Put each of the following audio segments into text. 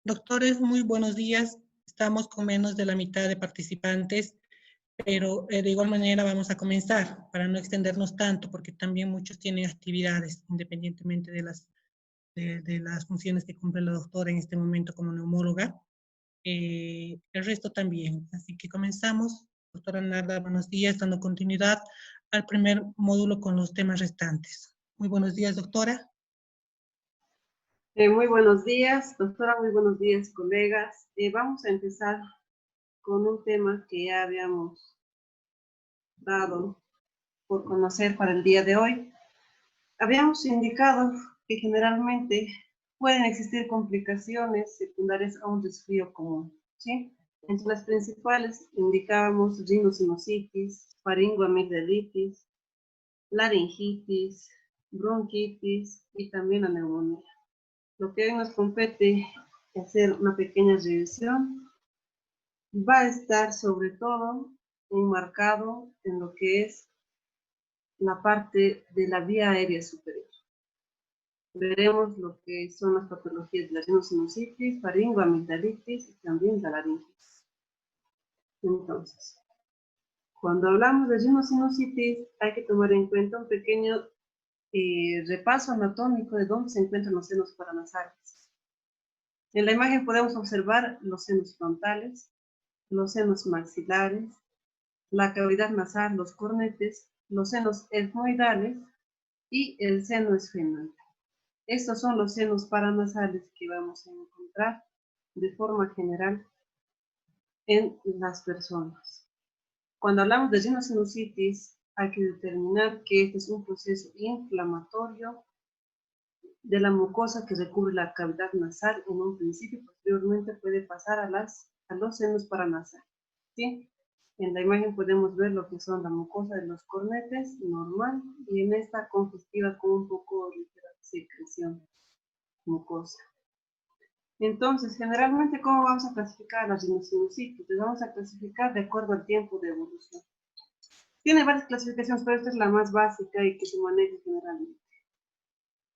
Doctores, muy buenos días. Estamos con menos de la mitad de participantes, pero de igual manera vamos a comenzar para no extendernos tanto, porque también muchos tienen actividades, independientemente de las funciones que cumple la doctora en este momento como neumóloga. El resto también. Así que comenzamos. Doctora Narda, buenos días, dando continuidad al primer módulo con los temas restantes. Muy buenos días, doctora. Muy buenos días, doctora, muy buenos días, colegas. Vamos a empezar con un tema que ya habíamos dado por conocer para el día de hoy. Habíamos indicado que generalmente pueden existir complicaciones secundarias a un resfrío común, ¿sí? Entre las principales indicábamos rinosinusitis, faringoamigdalitis, laringitis, bronquitis y también la neumonía. Lo que hoy nos compete hacer una pequeña revisión va a estar sobre todo enmarcado en lo que es la parte de la vía aérea superior. Veremos lo que son las patologías de la rinosinusitis, faringoamigdalitis y también la laringitis. Entonces, cuando hablamos de rinosinusitis hay que tomar en cuenta un pequeño repaso anatómico de dónde se encuentran los senos paranasales. En la imagen podemos observar los senos frontales, los senos maxilares, la cavidad nasal, los cornetes, los senos etmoidales y el seno esfenoide. Estos son los senos paranasales que vamos a encontrar de forma general en las personas. Cuando hablamos de rinosinusitis, hay que determinar que este es un proceso inflamatorio de la mucosa que recubre la cavidad nasal en un principio, posteriormente puede pasar a los senos paranasales, ¿sí? En la imagen podemos ver lo que son la mucosa de los cornetes, normal, y en esta congestiva con un poco de secreción mucosa. Entonces, generalmente, ¿cómo vamos a clasificar las rinosinusitis? Las vamos a clasificar de acuerdo al tiempo de evolución. Tiene varias clasificaciones, pero esta es la más básica y que se maneja generalmente.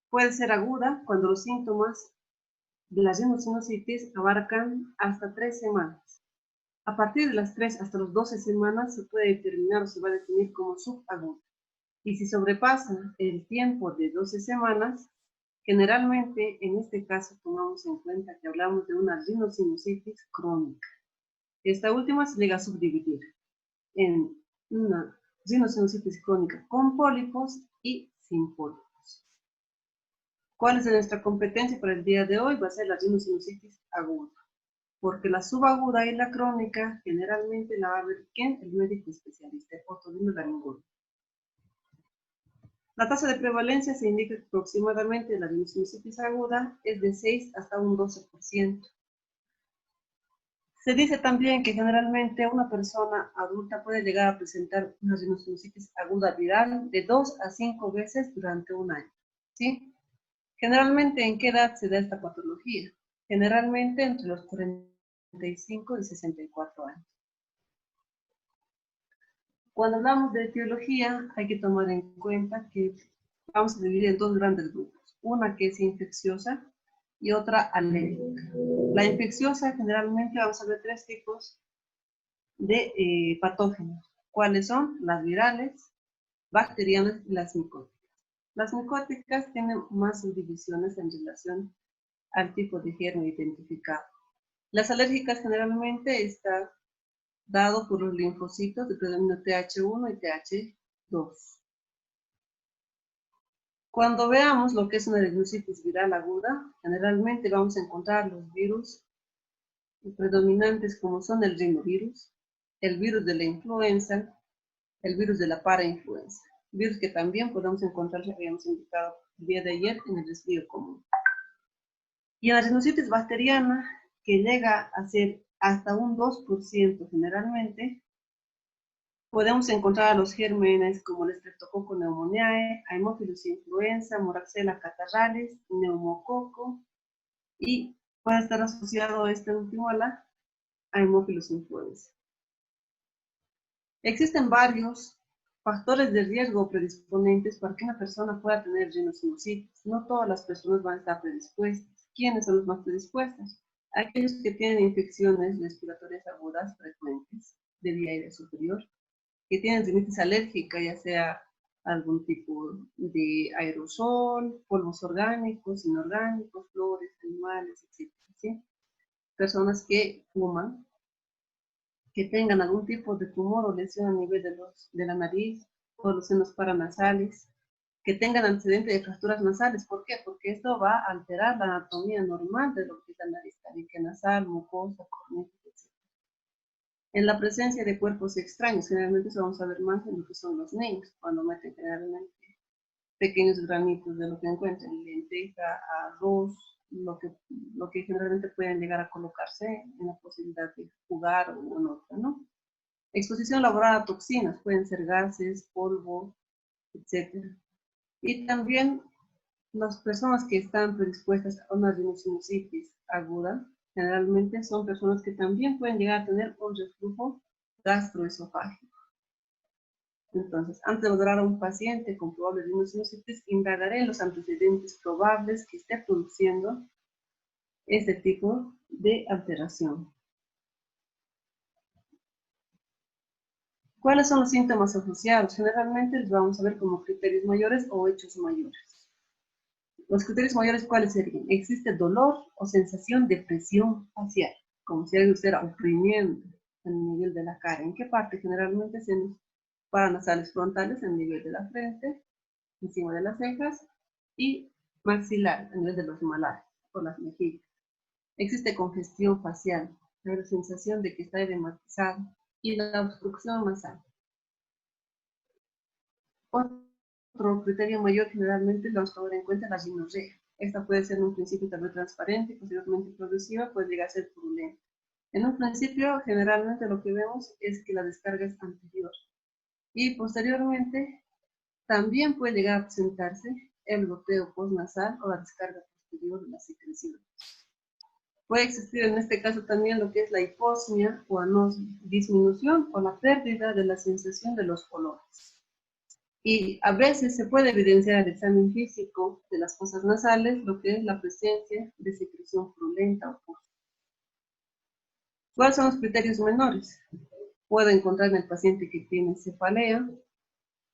Puede ser aguda cuando los síntomas de la rinosinusitis abarcan hasta 3 semanas. A partir de las 3 hasta las 12 semanas se puede determinar o se va a definir como subaguda. Y si sobrepasa el tiempo de 12 semanas, generalmente en este caso tomamos en cuenta que hablamos de una rinosinusitis crónica. Esta última se llega a subdividir en una rinosinusitis crónica con pólipos y sin pólipos. ¿Cuál es nuestra competencia para el día de hoy? Va a ser la rinosinusitis aguda, porque la subaguda y la crónica generalmente la va a ver ¿quién? El médico especialista, otorrinolaringólogo. La tasa de prevalencia se indica que aproximadamente la rinosinusitis aguda es de 6 hasta un 12%. Se dice también que generalmente una persona adulta puede llegar a presentar una rinosinusitis aguda viral de 2 a 5 veces durante un año, ¿sí? Generalmente, ¿en qué edad se da esta patología? Generalmente entre los 45 y 64 años. Cuando hablamos de etiología, hay que tomar en cuenta que vamos a dividir en dos grandes grupos. Una que es infecciosa y otra alérgica. La infecciosa, generalmente vamos a ver 3 tipos de patógenos. ¿Cuáles son? Las virales, bacterianas y las micóticas. Las micóticas tienen más subdivisiones en relación al tipo de germen identificado. Las alérgicas generalmente están dado por los linfocitos de predominio TH1 y TH2. Cuando veamos lo que es una sinusitis viral aguda, generalmente vamos a encontrar los virus predominantes como son el rinovirus, el virus de la influenza, el virus de la parainfluenza, virus que también podemos encontrar, que habíamos indicado el día de ayer, en el resfrío común. Y en la sinusitis bacteriana, que llega a ser hasta un 2% generalmente, podemos encontrar a los gérmenes como el Streptococcus pneumoniae, Haemophilus influenza, Moraxella catarrhalis, neumococo, y puede estar asociado este último a la Haemophilus influenza. Existen varios factores de riesgo predisponentes para que una persona pueda tener rinosinusitis. No todas las personas van a estar predispuestas. ¿Quiénes son los más predispuestos? Aquellos que tienen infecciones respiratorias agudas frecuentes de vía aérea superior, que tienen rinitis alérgica, ya sea algún tipo de aerosol, polvos orgánicos, inorgánicos, flores, animales, etc. ¿Sí? Personas que fuman, que tengan algún tipo de tumor o lesión a nivel de la nariz o los senos paranasales, que tengan antecedente de fracturas nasales. ¿Por qué? Porque esto va a alterar la anatomía normal de lo que es la nariz, tabique nasal, mucosa, corneta, etc. En la presencia de cuerpos extraños, generalmente eso vamos a ver más en lo que son los niños, cuando meten generalmente pequeños granitos de lo que encuentren, lenteja, arroz, lo que generalmente pueden llegar a colocarse en la posibilidad de jugar o en otra, ¿no? Exposición laboral a toxinas, pueden ser gases, polvo, etc. Y también las personas que están predispuestas a una rhinosinusitis aguda, generalmente son personas que también pueden llegar a tener un reflujo gastroesofágico. Entonces, antes de valorar a un paciente con probable rhinosinusitis, indagaré en los antecedentes probables que esté produciendo este tipo de alteración. ¿Cuáles son los síntomas asociados? Generalmente los vamos a ver como criterios mayores o hechos mayores. Los criterios mayores, ¿cuáles serían? Existe dolor o sensación de presión facial, como si alguien estuviera oprimiendo el nivel de la cara. ¿En qué parte? Generalmente senos paranasales frontales, en el nivel de la frente, encima de las cejas, y maxilar, a nivel de los malares, por las mejillas. Existe congestión facial, la sensación de que está edematizado, y la obstrucción nasal. Otro criterio mayor generalmente lo vamos a tomar en cuenta la rinorrea. Esta puede ser en un principio tal vez transparente, posteriormente progresiva, puede llegar a ser purulenta. En un principio, generalmente lo que vemos es que la descarga es anterior. Y posteriormente, también puede llegar a presentarse el goteo postnasal o la descarga posterior de la secreción. Puede existir en este caso también lo que es la hiposmia o anosmia, disminución o la pérdida de la sensación de los olores. Y a veces se puede evidenciar el examen físico de las fosas nasales lo que es la presencia de secreción purulenta o pus. ¿Cuáles son los criterios menores? Puedo encontrar en el paciente que tiene cefalea,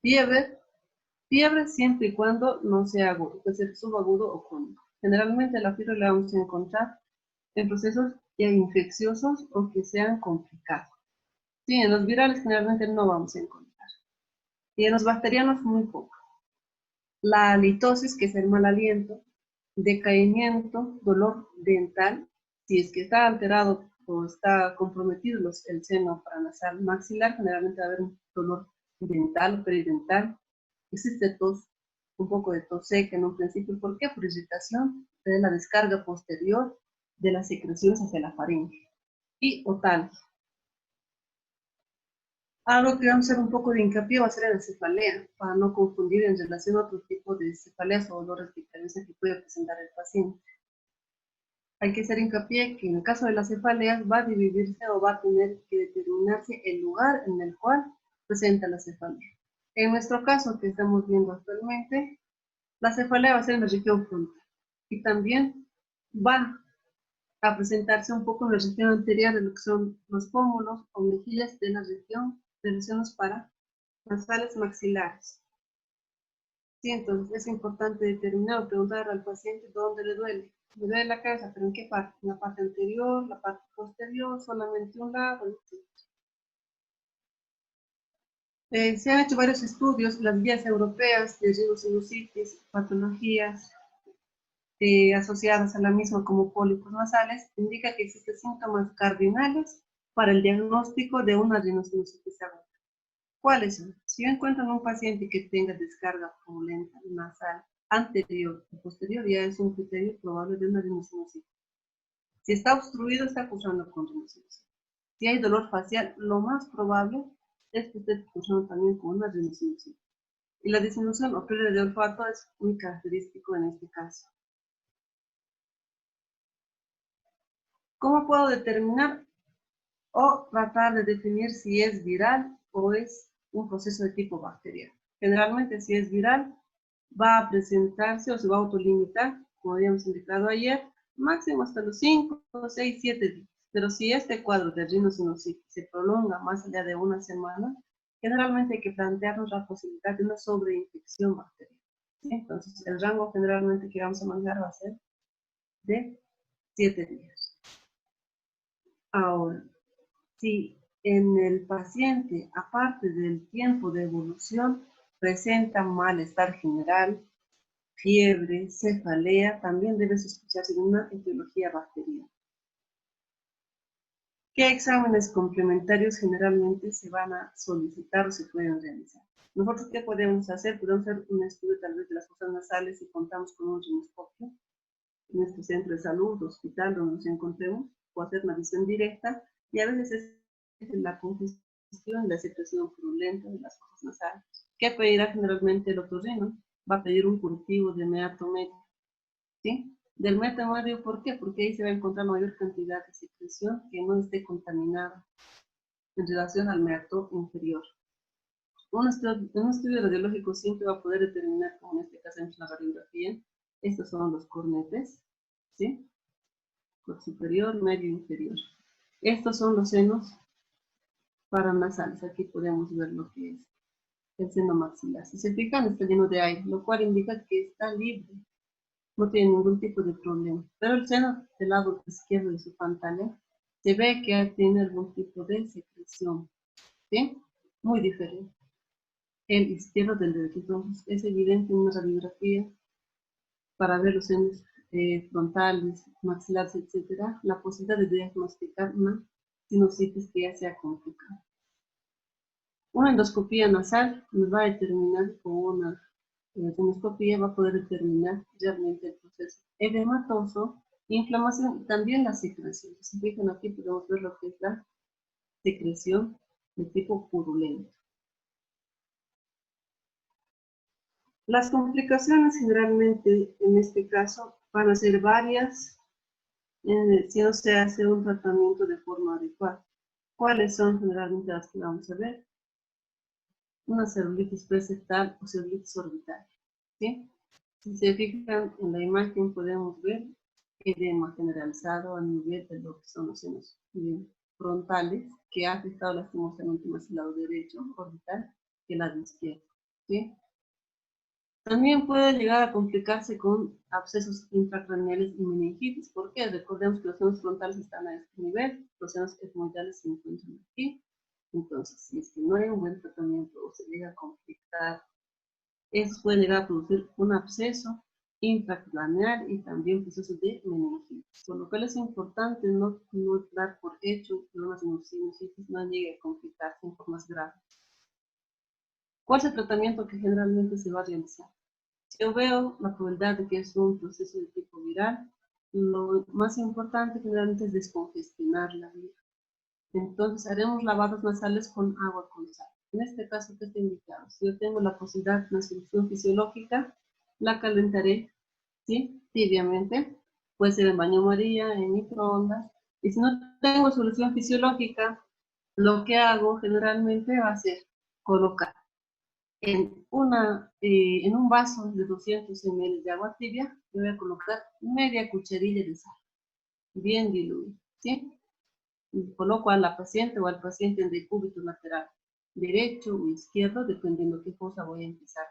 fiebre siempre y cuando no sea agudo, puede ser subagudo o crónico. Generalmente la fiebre la vamos a encontrar en procesos ya infecciosos o que sean complicados. Sí, en los virales generalmente no vamos a encontrar. Y en los bacterianos muy poco. La halitosis, que es el mal aliento, decaimiento, dolor dental, si es que está alterado o está comprometido el seno paranasal maxilar, generalmente va a haber un dolor dental o peridental. Existe tos, un poco de tos seca en un principio. ¿Por qué? Por irritación de la descarga posterior de las secreciones hacia la faringe. Y otalgia. Algo que vamos a hacer un poco de hincapié va a ser en la cefalea, para no confundir en relación a otro tipo de cefaleas o dolores de cabeza que puede presentar el paciente. Hay que hacer hincapié que en el caso de las cefaleas va a dividirse o va a tener que determinarse el lugar en el cual presenta la cefalea. En nuestro caso que estamos viendo actualmente, la cefalea va a ser en la región frontal y también va a presentarse un poco en la región anterior de lo que son los pómulos o mejillas de la región de los senos paranasales maxilares. Sí, entonces es importante determinar o preguntar al paciente dónde le duele. Me duele la cabeza, pero ¿en qué parte? ¿En la parte anterior, la parte posterior, solamente un lado? Se han hecho varios estudios, las guías europeas de rhinosinusitis, patologías asociadas a la misma como pólipos nasales, indica que existen síntomas cardinales para el diagnóstico de una rhinosinusitis aguda. ¿Cuáles son? Si yo encuentro en un paciente que tenga descarga purulenta nasal anterior y posterior, ya es un criterio probable de una rhinosinusitis. Si está obstruido, está cursando con rhinosinusitis. Si hay dolor facial, lo más probable es que esté cursando también con una rhinosinusitis. Y la disminución o pérdida de olfato es muy característico en este caso. ¿Cómo puedo determinar o tratar de definir si es viral o es un proceso de tipo bacteriano? Generalmente, si es viral, va a presentarse o se va a autolimitar, como habíamos indicado ayer, máximo hasta los 5, 6, 7 días. Pero si este cuadro de rinosinusitis se prolonga más allá de una semana, generalmente hay que plantearnos la posibilidad de una sobreinfección bacteriana. ¿Sí? Entonces, el rango generalmente que vamos a manejar va a ser de 7 días. Ahora, si en el paciente, aparte del tiempo de evolución, presenta malestar general, fiebre, cefalea, también debe sospecharse de una etiología bacteriana. ¿Qué exámenes complementarios generalmente se van a solicitar o se pueden realizar? Nosotros, ¿qué podemos hacer? Podemos hacer un estudio tal vez de las fosas nasales si contamos con un rinoscopio en nuestro centro de salud, hospital, donde nos encontremos, o hacer una visión directa, y a veces es la congestión y la secreción purulenta de las fosas nasales. ¿Qué pedirá generalmente el otorrino? Va a pedir un cultivo de meato medio, ¿sí? Del meato medio, ¿por qué? Porque ahí se va a encontrar mayor cantidad de secreción que no esté contaminada en relación al meato inferior. Un estudio radiológico siempre va a poder determinar, como en este caso en la radiografía, estos son los cornetes, ¿sí? Superior, medio, inferior. Estos son los senos paranasales. Aquí podemos ver lo que es el seno maxilar. Si se fijan, está lleno de aire, lo cual indica que está libre. No tiene ningún tipo de problema. Pero el seno del lado izquierdo de su pantalla se ve que tiene algún tipo de secreción, ¿sí? Muy diferente. El izquierdo del derecho. Entonces, es evidente en una radiografía para ver los senos frontales, maxilares, etcétera, la posibilidad de diagnosticar una sinusitis que ya sea complicada. Una endoscopía nasal nos va a determinar, con una endoscopía va a poder determinar realmente el proceso edematoso, inflamación y también la secreción. Si fijan aquí podemos ver lo que es la secreción de tipo purulento. Las complicaciones generalmente en este caso van a ser varias si no se hace un tratamiento de forma adecuada. ¿Cuáles son generalmente las que vamos a ver? Una celulitis preseptal o celulitis orbital, ¿sí? Si se fijan en la imagen podemos ver edema generalizado a nivel de lo que son los senos frontales, que ha afectado lastimosamente más el lado derecho orbital que el lado izquierdo, ¿sí? También puede llegar a complicarse con abscesos intracraneales y meningitis. ¿Por qué? Recordemos que los senos frontales están a este nivel, los senos etmoidales se encuentran aquí. Entonces, si es que no hay un buen tratamiento o se llega a complicar, eso puede llegar a producir un absceso intracraneal y también procesos de meningitis. Por lo cual es importante no dar por hecho que una sinusitis no llegue a complicarse en formas graves. ¿Cuál es el tratamiento que generalmente se va a realizar? Si yo veo la probabilidad de que es un proceso de tipo viral, lo más importante generalmente es descongestionar la vía. Entonces haremos lavados nasales con agua con sal. En este caso, ¿qué está indicado? Si yo tengo la posibilidad de una solución fisiológica, la calentaré, ¿sí? Tibiamente. Puede ser en baño María, en microondas. Y si no tengo solución fisiológica, lo que hago generalmente va a ser colocar en un vaso de 200 ml de agua tibia, le voy a colocar media cucharilla de sal, bien diluida, ¿sí? Y coloco a la paciente o al paciente en decúbito lateral, derecho o izquierdo, dependiendo qué cosa voy a empezar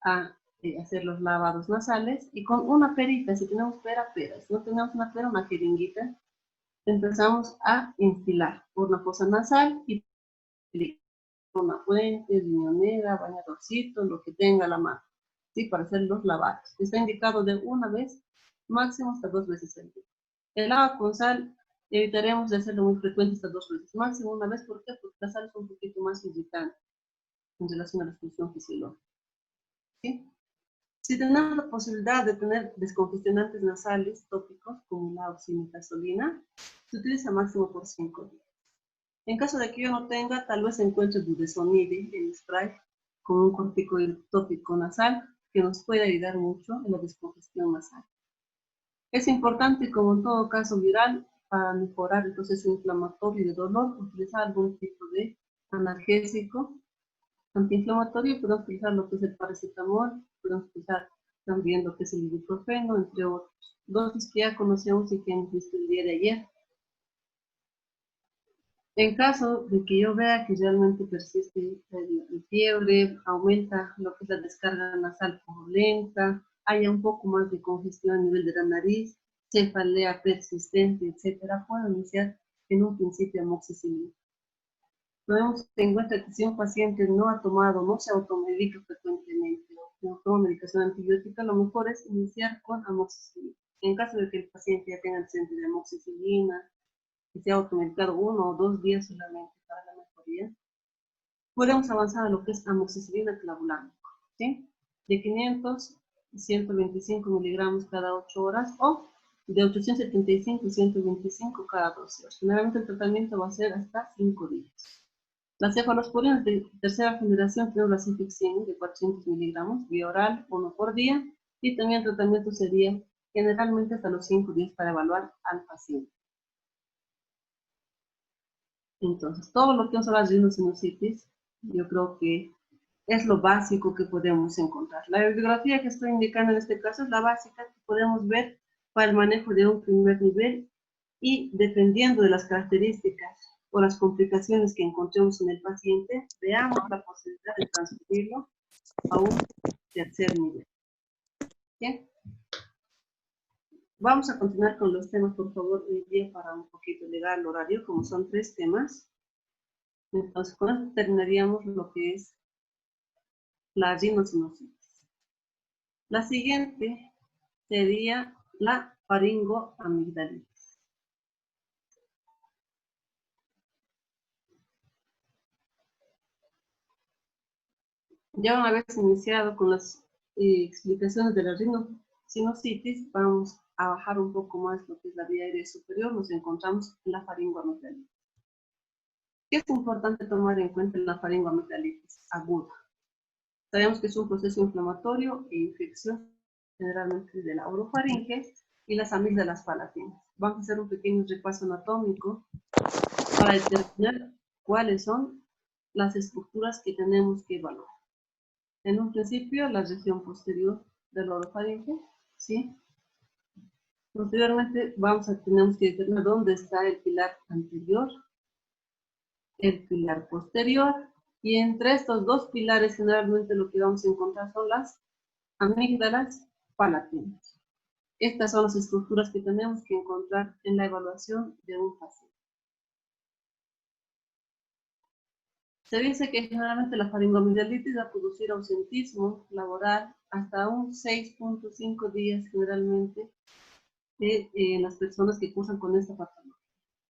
a hacer los lavados nasales, y con una perita, si tenemos pera, si no tenemos una pera, una jeringuita, empezamos a instilar por una fosa nasal y una fuente, riñonera, bañadorcito, lo que tenga a la mano, ¿sí? Para hacer los lavados. Está indicado de una vez, máximo hasta 2 veces al día. El agua con sal, evitaremos de hacerlo muy frecuente hasta 2 veces, máximo una vez. ¿Por qué? Porque la sal es un poquito más irritante en relación a la función fisiológica, ¿sí? Si tenemos la posibilidad de tener descongestionantes nasales tópicos, como la oximetazoline, se utiliza máximo por 5 días. En caso de que yo no tenga, tal vez encuentre budesonide en spray con un corticoide tópico nasal que nos puede ayudar mucho en la descongestión nasal. Es importante, como en todo caso viral, para mejorar el proceso inflamatorio y de dolor, utilizar algún tipo de analgésico antiinflamatorio. Podemos utilizar lo que es el paracetamol, podemos utilizar también lo que es el ibuprofeno, entre otros. Dosis que ya conocemos y que hemos visto el día de ayer. En caso de que yo vea que realmente persiste el fiebre, aumenta lo que es la descarga nasal purulenta, haya un poco más de congestión a nivel de la nariz, cefalea persistente, etcétera, puedo iniciar en un principio amoxicilina. Tenemos en cuenta que si un paciente no ha tomado, no se automedica frecuentemente o no toma medicación antibiótica, lo mejor es iniciar con amoxicilina. En caso de que el paciente ya tenga antecedentes de amoxicilina, que se ha automedicado 1 o 2 días solamente para la mejoría, podemos avanzar a lo que es amoxicilina clavulámico, ¿sí? De 500 a 125 miligramos cada 8 horas o de 875 a 125 cada 12 horas. Generalmente el tratamiento va a ser hasta 5 días. Las cefalosporinas de tercera generación tenemos la cefixime de 400 miligramos, vía oral, 1 por día, y también el tratamiento sería generalmente hasta los 5 días para evaluar al paciente. Entonces, todo lo que son las rinosinusitis, yo creo que es lo básico que podemos encontrar. La bibliografía que estoy indicando en este caso es la básica que podemos ver para el manejo de un primer nivel y dependiendo de las características o las complicaciones que encontremos en el paciente, veamos la posibilidad de transferirlo a un tercer nivel. ¿Bien? Vamos a continuar con los temas, por favor, hoy día para un poquito llegar al horario, como son 3 temas. Entonces, con esto terminaríamos lo que es la rinosinusitis. La siguiente sería la faringoamigdalitis. Ya una vez iniciado con las explicaciones de la rinosinusitis, vamos a bajar un poco más lo que es la vía aérea superior, nos encontramos en la faringoamigdalitis. ¿Qué es importante tomar en cuenta en la faringoamigdalitis aguda? Sabemos que es un proceso inflamatorio e infeccioso, generalmente de la orofaringe y las amígdalas palatinas. Vamos a hacer un pequeño repaso anatómico para determinar cuáles son las estructuras que tenemos que evaluar. En un principio, la región posterior de la orofaringe, ¿sí? Posteriormente, tenemos que determinar dónde está el pilar anterior, el pilar posterior, y entre estos dos pilares generalmente lo que vamos a encontrar son las amígdalas palatinas. Estas son las estructuras que tenemos que encontrar en la evaluación de un paciente. Se dice que generalmente la faringoamigdalitis va a producir ausentismo laboral hasta un 6.5 días generalmente en las personas que cursan con esta patología,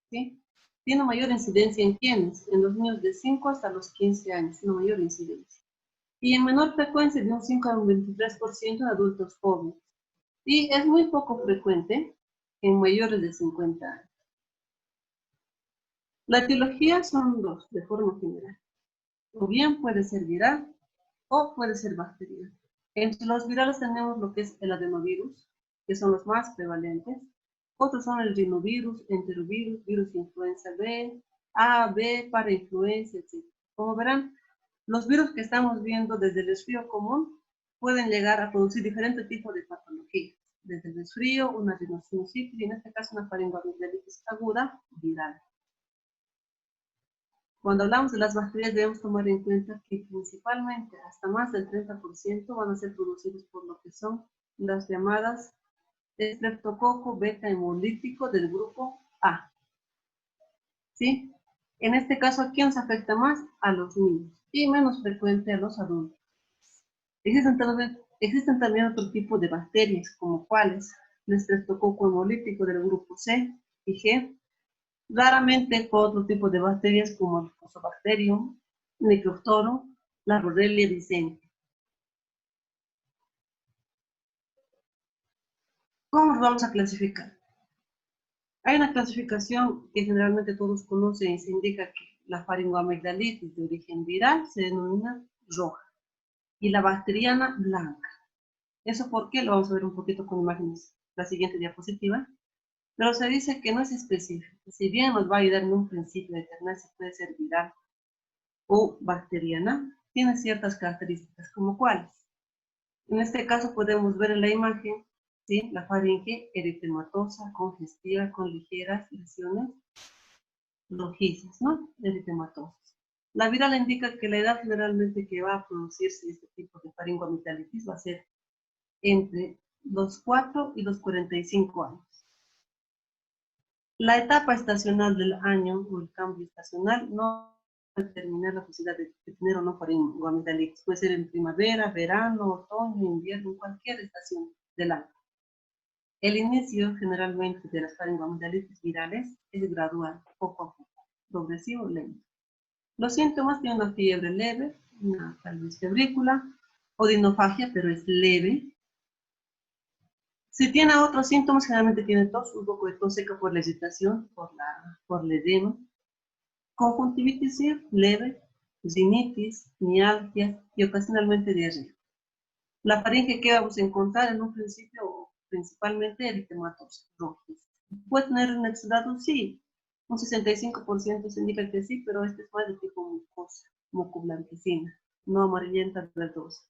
¿sí? Tiene mayor incidencia en quienes, en los niños de 5 hasta los 15 años, una mayor incidencia. Y en menor frecuencia de un 5 a un 23% en adultos jóvenes. Y es muy poco frecuente en mayores de 50 años. La etiología son dos, de forma general. O bien puede ser viral o puede ser bacteriano. Entre los virales tenemos lo que es el adenovirus, que son los más prevalentes. Otros son el rinovirus, enterovirus, virus influenza B, A, B, parainfluenza, etc. Como verán, los virus que estamos viendo desde el resfrío común pueden llegar a producir diferentes tipos de patologías. Desde el resfrío, una rinosinusitis y en este caso una faringoamigdalitis aguda viral. Cuando hablamos de las bacterias debemos tomar en cuenta que principalmente hasta más del 30% van a ser producidos por lo que son las llamadas Streptococcus beta hemolítico del grupo A. ¿Sí? En este caso, ¿a quién se afecta más? A los niños y menos frecuente a los adultos. Existen también otro tipo de bacterias, como cuáles, el Streptococcus hemolítico del grupo C y G, raramente con otro tipo de bacterias como el Fusobacterium, Microftorum, la Borrelia vicente. ¿Cómo los vamos a clasificar? Hay una clasificación que generalmente todos conocen y se indica que la faringoamigdalitis de origen viral se denomina roja y la bacteriana blanca. ¿Eso por qué? Lo vamos a ver un poquito con imágenes. La siguiente diapositiva. Pero se dice que no es específico. Si bien nos va a ayudar en un principio a determinar si puede ser viral o bacteriana, tiene ciertas características, como cuáles. En este caso podemos ver en la imagen, ¿sí?, la faringe eritematosa, congestiva, con ligeras lesiones rojizas, ¿no? Eritematosis. La viral indica que la edad generalmente que va a producirse este tipo de faringoamigdalitis va a ser entre los 4 y los 45 años. La etapa estacional del año o el cambio estacional no determinar la posibilidad de tener o no faringoamigdalitis. Puede ser en primavera, verano, otoño, invierno, cualquier estación del año. El inicio generalmente de las faringoamigdalitis virales es gradual, poco a poco, progresivo, lento. Los síntomas tienen una fiebre leve, una tal vez febrícula, odinofagia, pero es leve. Si tiene otros síntomas, generalmente tiene tos, un poco de tos seca por la irritación, por el edema. Conjuntivitis leve, rinitis, mialgia y ocasionalmente diarrea. La faringe que vamos a encontrar en un principio, principalmente eritematosa, rojiza. ¿Puede tener un exudado? Sí, un 65% se indica que sí, pero este es más de tipo mucosa, mucoblanquecina, no amarillenta verdosa.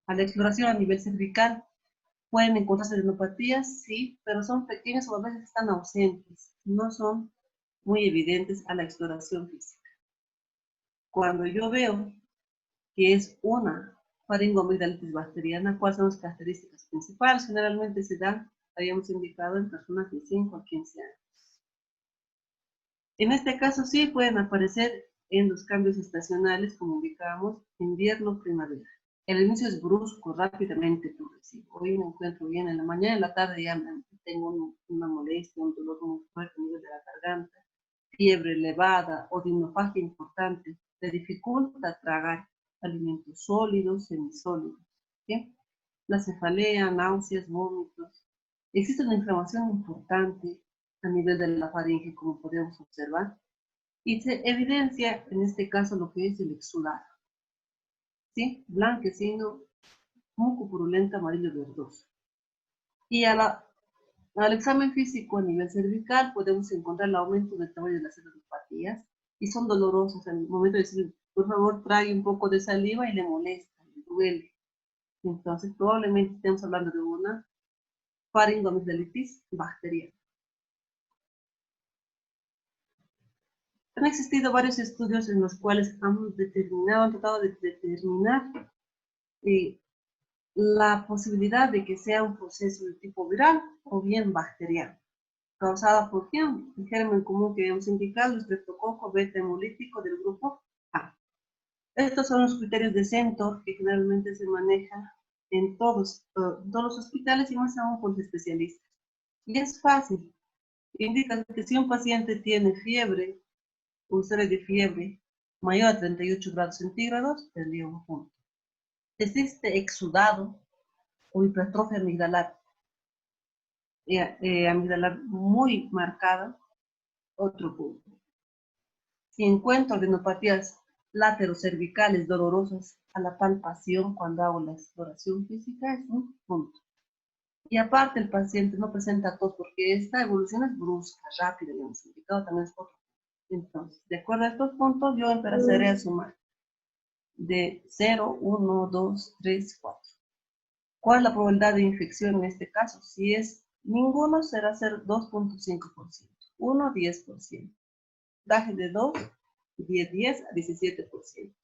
A la exploración a nivel cervical, pueden encontrarse adenopatías, sí, pero son pequeñas o a veces están ausentes, no son muy evidentes a la exploración física. Cuando yo veo que es una faringoamigdalitis bacteriana, ¿cuáles son las características principales? Generalmente se dan, habíamos indicado, en personas de 5 a 15 años. En este caso sí pueden aparecer en los cambios estacionales, como indicábamos, invierno, primavera. El inicio es brusco, rápidamente progresivo. Hoy me encuentro bien, en la mañana y en la tarde ya tengo una molestia, un dolor muy fuerte a nivel de la garganta, fiebre elevada, odinofagia importante, te dificulta tragar alimentos sólidos, semisólidos. ¿Sí? La cefalea, náuseas, vómitos. Existe una inflamación importante a nivel de la faringe, como podemos observar, y se evidencia en este caso lo que es el exudado. ¿Sí? Blanquecino, muco purulento, amarillo verdoso. Y al examen físico a nivel cervical podemos encontrar el aumento del tamaño de las cefalopatías y son dolorosas. En el momento de decir, por favor, trague un poco de saliva y le molesta, le duele. Entonces, probablemente estemos hablando de una faringoamigdalitis bacteriana. Han existido varios estudios en los cuales han tratado de determinar la posibilidad de que sea un proceso de tipo viral o bien bacteriano, causada por quién, el germen común que hemos indicado, el streptococo beta hemolítico del grupo A. Estos son los criterios de Centor que generalmente se manejan en todos los hospitales y más aún con los especialistas. Y es fácil. Indica que si un paciente tiene fiebre, pulsares de fiebre mayor a 38 grados centígrados, tendría un punto. Existe exudado o hipertrofia amigdalar, amigdalar muy marcada, otro punto. Si encuentro adenopatías laterocervicales dolorosas a la palpación cuando hago la exploración física, es un punto. Y aparte el paciente no presenta tos porque esta evolución es brusca, rápida, y hemos indicado también es otro. Entonces, de acuerdo a estos puntos, yo empezaré a sumar de 0, 1, 2, 3, 4. ¿Cuál es la probabilidad de infección en este caso? Si es ninguno, será 2.5%. 1, 10%. Daje de 2, 10 a 17%.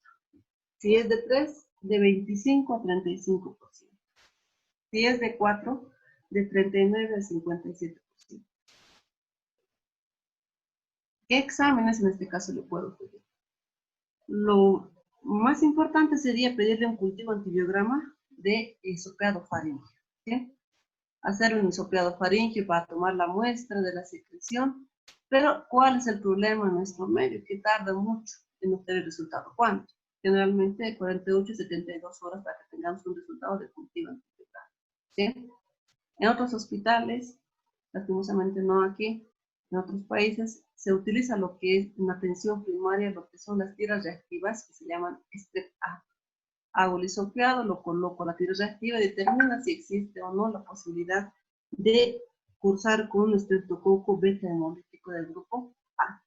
Si es de 3, de 25 a 35%. Si es de 4, de 39 a 57%. ¿Qué exámenes en este caso le puedo pedir? Lo más importante sería pedirle un cultivo antibiograma de hisopado faríngeo. ¿Sí? Hacer un hisopado faríngeo para tomar la muestra de la secreción. Pero, ¿cuál es el problema en nuestro medio? Que tarda mucho en obtener el resultado. ¿Cuánto? Generalmente 48 a 72 horas para que tengamos un resultado de cultivo antibiograma. ¿Sí? En otros hospitales, lastimosamente no aquí, en otros países, se utiliza lo que es en atención primaria, lo que son las tiras reactivas, que se llaman Strep-A. Hago el hisopado, lo coloco a la tira reactiva y determina si existe o no la posibilidad de cursar con un estreptococo beta hemolítico del grupo A.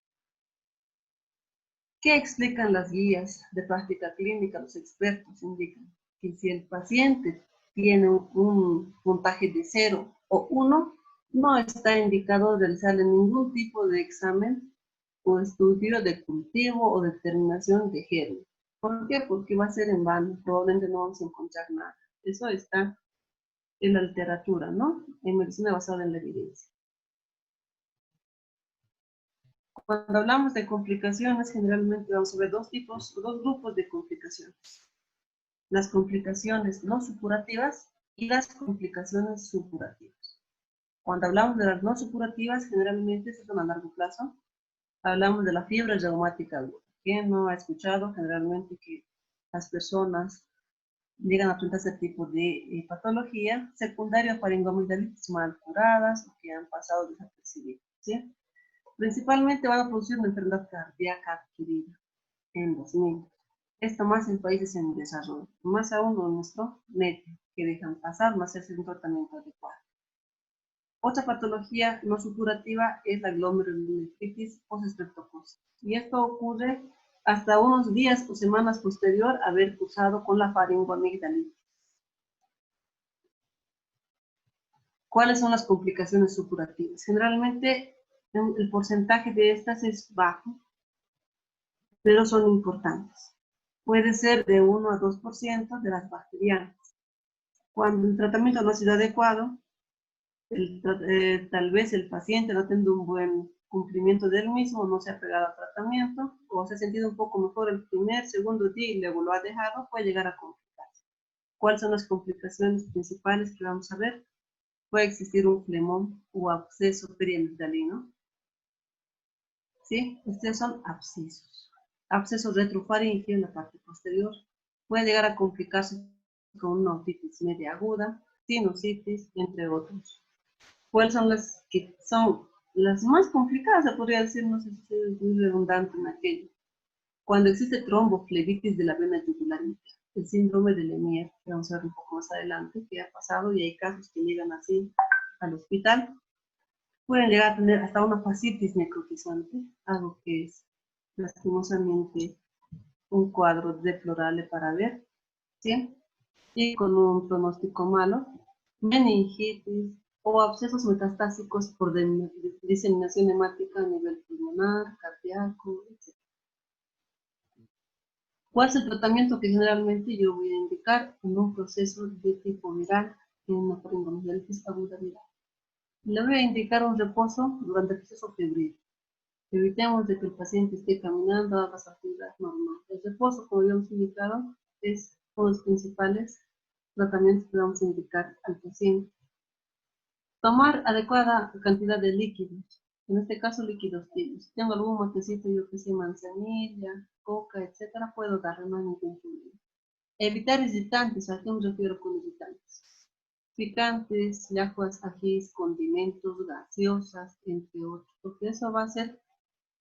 ¿Qué explican las guías de práctica clínica? Los expertos indican que si el paciente tiene un puntaje de 0 o 1, no está indicado realizarle ningún tipo de examen o estudio de cultivo o determinación de germen. ¿Por qué? Porque va a ser en vano, probablemente no vamos a encontrar nada. Eso está en la literatura, ¿no? En medicina basada en la evidencia. Cuando hablamos de complicaciones, generalmente vamos a ver dos grupos de complicaciones. Las complicaciones no supurativas y las complicaciones supurativas. Cuando hablamos de las no supurativas, generalmente se son a largo plazo. Hablamos de la fiebre reumática aguda. ¿Quién no ha escuchado generalmente que las personas llegan a presentar ese tipo de patología secundaria a faringoamigdalitis mal curadas o que han pasado desapercibidas? ¿Sí? Principalmente van a producir una enfermedad cardíaca adquirida en los niños. Esto más en países en desarrollo, más aún en nuestro medio, que dejan pasar, no hacerse un tratamiento adecuado. Otra patología no supurativa es la glomerulonefritis postestreptocócica. Y esto ocurre hasta unos días o semanas posterior a haber cursado con la faringoamigdalitis. ¿Cuáles son las complicaciones supurativas? Generalmente el porcentaje de estas es bajo, pero son importantes. Puede ser de 1 a 2% de las bacterianas. Cuando el tratamiento no ha sido adecuado, tal vez el paciente no tenga un buen cumplimiento del mismo, no se ha pegado al tratamiento, o se ha sentido un poco mejor el primer, segundo día y luego lo ha dejado, puede llegar a complicarse. ¿Cuáles son las complicaciones principales que vamos a ver? Puede existir un flemón o absceso periamigdalino. ¿Sí? Estos son abscesos. Absceso retrofaríngeo en la parte posterior. Puede llegar a complicarse con una otitis media aguda, sinusitis, entre otros. ¿Cuáles son las que son las más complicadas? Se podría decir, no sé si es muy redundante en aquello. Cuando existe tromboflebitis de la vena yugular, el síndrome de Lemierre, que vamos a ver un poco más adelante, que ha pasado y hay casos que llegan así al hospital. Pueden llegar a tener hasta una fascitis necrotizante, algo que es lastimosamente un cuadro deplorable para ver, ¿sí? Y con un pronóstico malo, meningitis o abscesos metastásicos por diseminación hemática a nivel pulmonar, cardíaco, etc. ¿Cuál es el tratamiento que generalmente yo voy a indicar en un proceso de tipo viral, en una faringoamigdalitis aguda viral? Le voy a indicar un reposo durante el proceso febril. Evitemos de que el paciente esté caminando, haga su actividad normal. El reposo, como ya hemos indicado, es uno de los principales tratamientos que vamos a indicar al paciente. Tomar adecuada cantidad de líquidos, en este caso líquidos tibios. Si tengo algún matecito, yo que sé, manzanilla, coca, etcétera, puedo darle, no hay ningún problema. Evitar irritantes, ¿a qué me refiero con irritantes? Picantes, ajuas, ajís, condimentos, gaseosas, entre otros, porque eso va a hacer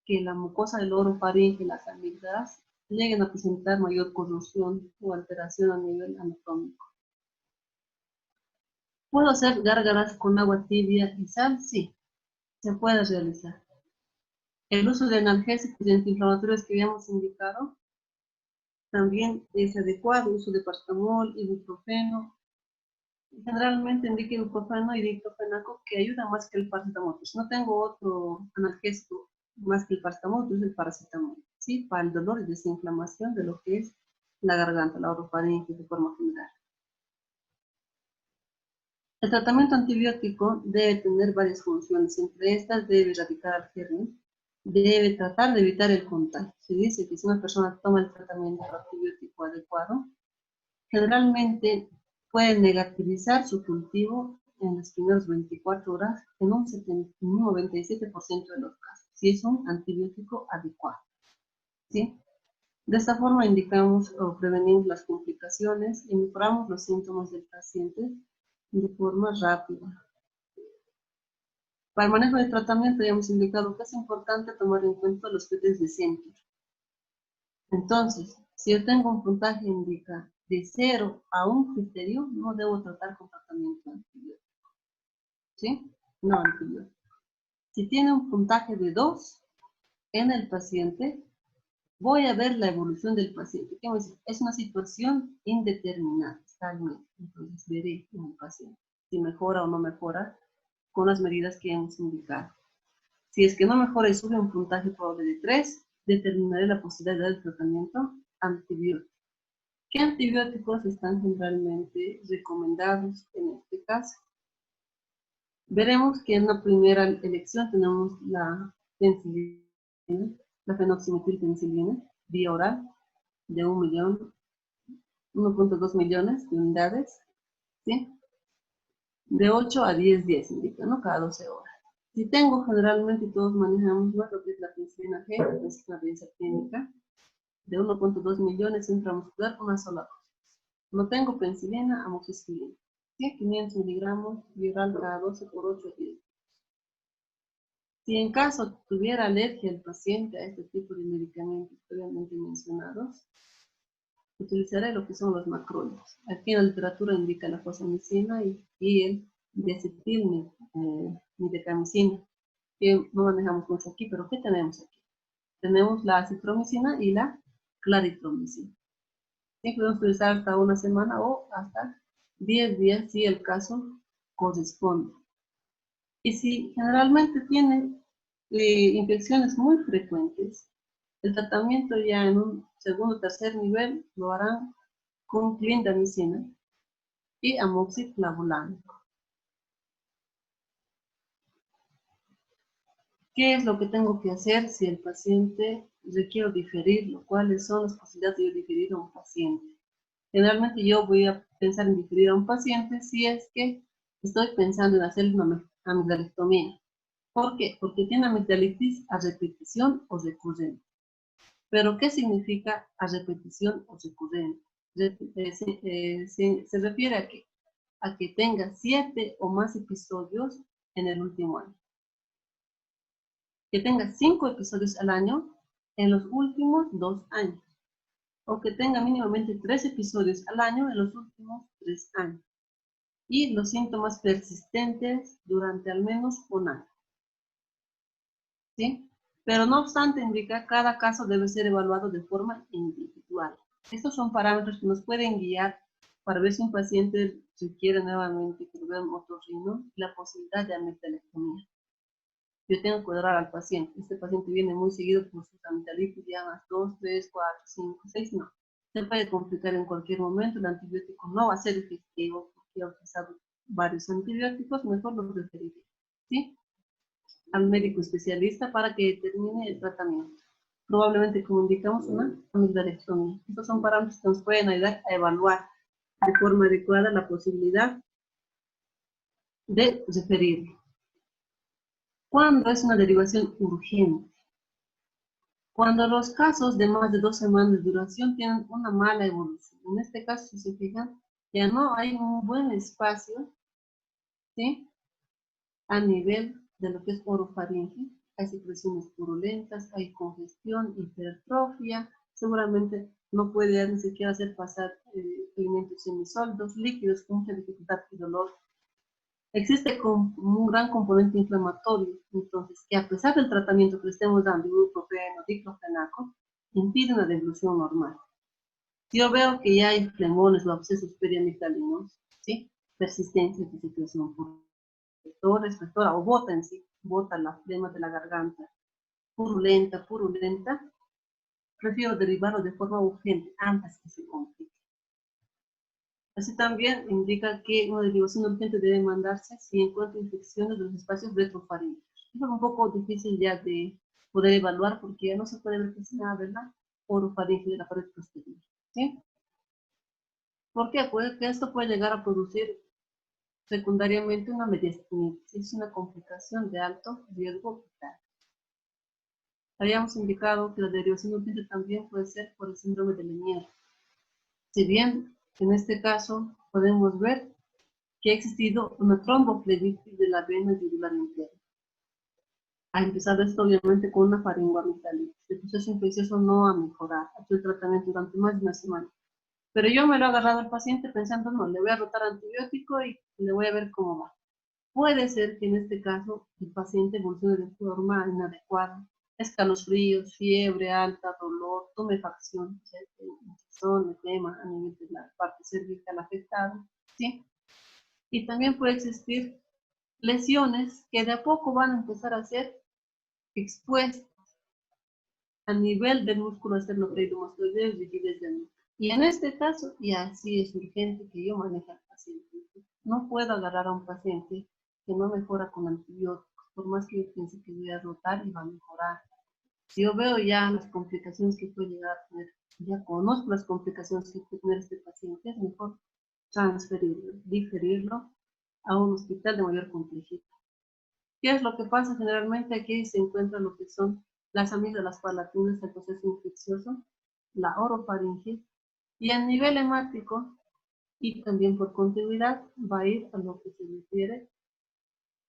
que la mucosa del orofaringe y las amígdalas lleguen a presentar mayor corrosión o alteración a nivel anatómico. ¿Puedo hacer gárgaras con agua tibia y sal? Sí, se puede realizar. El uso de analgésicos y antiinflamatorios que habíamos indicado también es adecuado. Uso de paracetamol, ibuprofeno. Generalmente indica ibuprofeno y diclofenaco, que ayuda más que el paracetamol. Pues no tengo otro analgésico más que el paracetamol, pues el paracetamol, ¿sí? Para el dolor y desinflamación de lo que es la garganta, la orofaringe de forma general. El tratamiento antibiótico debe tener varias funciones. Entre estas debe erradicar al germen, debe tratar de evitar el contagio. Se dice que si una persona toma el tratamiento antibiótico adecuado, generalmente puede negativizar su cultivo en las primeras 24 horas en un 97% de los casos, si es un antibiótico adecuado, ¿sí? De esta forma indicamos o prevenimos las complicaciones y mejoramos los síntomas del paciente de forma rápida. Para el manejo del tratamiento ya hemos indicado que es importante tomar en cuenta los criterios de Centur. Entonces, si yo tengo un puntaje indica de 0 a 1 criterio, no debo tratar con tratamiento antibiótico. ¿Sí? No antibiótico. Si tiene un puntaje de 2 en el paciente, Voy a ver la evolución del paciente. ¿Qué me dice? Es una situación indeterminada, stagnante. Entonces veré en el paciente si mejora o no mejora con las medidas que hemos indicado. Si es que no mejora y sube un puntaje probable de 3, determinaré la posibilidad del tratamiento antibiótico. ¿Qué antibióticos están generalmente recomendados en este caso? Veremos que en la primera elección tenemos la penicilina, la fenoximetilpenicilina, vía oral, de 1.2 millones de unidades, ¿sí? De 8 a 10 días indica, ¿no? Cada 12 horas. Si tengo, generalmente todos manejamos más lo que es la penicilina G, que es una evidencia clínica, de 1.2 millones intramuscular, una sola dosis. No tengo penicilina, amoxicilina, ¿sí? 500 miligramos, viral cada 12 por 8 días. Si en caso tuviera alergia el paciente a este tipo de medicamentos previamente mencionados, utilizaré lo que son los macrólidos. Aquí en la literatura indica la fosfamicina y el diacetilmidecamicina, que no manejamos mucho aquí, pero ¿qué tenemos aquí? Tenemos la acitromicina y la claritromicina. Sí, podemos utilizar hasta una semana o hasta 10 días si el caso corresponde. Y si generalmente tiene infecciones muy frecuentes, el tratamiento ya en un segundo o tercer nivel lo harán con clindamicina y amoxiclavulánico. ¿Qué es lo que tengo que hacer si el paciente requiere diferirlo? ¿Cuáles son las posibilidades de diferir a un paciente? Generalmente yo voy a pensar en diferir a un paciente si es que estoy pensando en hacer una amigdalectomía. ¿Por qué? Porque tiene amigdalitis a repetición o recurrente. ¿Pero qué significa a repetición o recurrente? Se refiere a que tenga 7 o más episodios en el último año. Que tenga 5 episodios al año en los últimos 2 años. O que tenga mínimamente 3 episodios al año en los últimos 3 años. Y los síntomas persistentes durante al menos un año. ¿Sí? Pero no obstante, indica cada caso debe ser evaluado de forma individual. Estos son parámetros que nos pueden guiar para ver si un paciente requiere nuevamente que lo vea un otorrino y la posibilidad de amigdalectomía. Yo tengo que cuidar al paciente. Este paciente viene muy seguido por sus amigdalitis, ya más 2, 3, 4, 5, 6, no. Se puede complicar en cualquier momento, el antibiótico no va a ser efectivo porque ha utilizado varios antibióticos, mejor lo referiré, ¿sí? Al médico especialista para que determine el tratamiento. Probablemente, como indicamos, una amigdalectomía. Estos son parámetros que nos pueden ayudar a evaluar de forma adecuada la posibilidad de referirlo. ¿Cuándo es una derivación urgente? Cuando los casos de más de 2 semanas de duración tienen una mala evolución. En este caso, si se fijan, ya no hay un buen espacio, ¿sí?, a nivel de lo que es orofaringe. Hay secreciones purulentas, hay congestión, hipertrofia, seguramente no puede ni siquiera hacer pasar alimentos semisólidos, líquidos con mucha dificultad y dolor. Existe un gran componente inflamatorio, entonces, que a pesar del tratamiento que le estemos dando, ibuprofeno, diclofenaco, impide una devolución normal. Si yo veo que ya hay flemones o abscesos periamigdalinos, ¿sí?, persistencia de secreción respectora o bota en sí, bota la flema de la garganta, purulenta, prefiero derivarlo de forma urgente antes que se complique. Así también indica que una derivación urgente debe mandarse si encuentra infecciones de los espacios retrofaringeos. Es un poco difícil ya de poder evaluar porque ya no se puede ver casi nada de la orofaringe de la pared posterior, ¿sí? ¿Por qué? Porque esto puede llegar a producir secundariamente una mediastinitis. Es una complicación de alto riesgo vital. Habíamos indicado que la derivación urgente también puede ser por el síndrome de Meniere. Si bien en este caso podemos ver que ha existido una tromboflebitis de la vena yugular interna. Ha empezado esto obviamente con una faringoamigdalitis. El proceso infeccioso no ha mejorado. Ha hecho el tratamiento durante más de una semana. Pero yo me lo he agarrado al paciente pensando, no, le voy a rotar antibiótico y le voy a ver cómo va. Puede ser que en este caso el paciente evolucione de forma inadecuada escalofríos, fiebre alta, dolor, tumefacción, o sea, infección, edema a nivel de la parte cervical afectada, ¿sí? Y también puede existir lesiones que de a poco van a empezar a ser expuestas a nivel del músculo esternocleidomastoideo y rigidez de nuca. Y en este caso, ya sí es urgente que yo maneje al paciente. No puedo agarrar a un paciente que no mejora con antibióticos, por más que yo piense que voy a rotar y va a mejorar. Si yo veo ya las complicaciones que puede llegar a tener, ya conozco las complicaciones que puede tener este paciente, es mejor transferirlo, diferirlo a un hospital de mayor complejidad. ¿Qué es lo que pasa? Generalmente aquí se encuentra lo que son las amígdalas palatinas, el proceso infeccioso, la orofaringe, y a nivel hemático y también por continuidad va a ir a lo que se refiere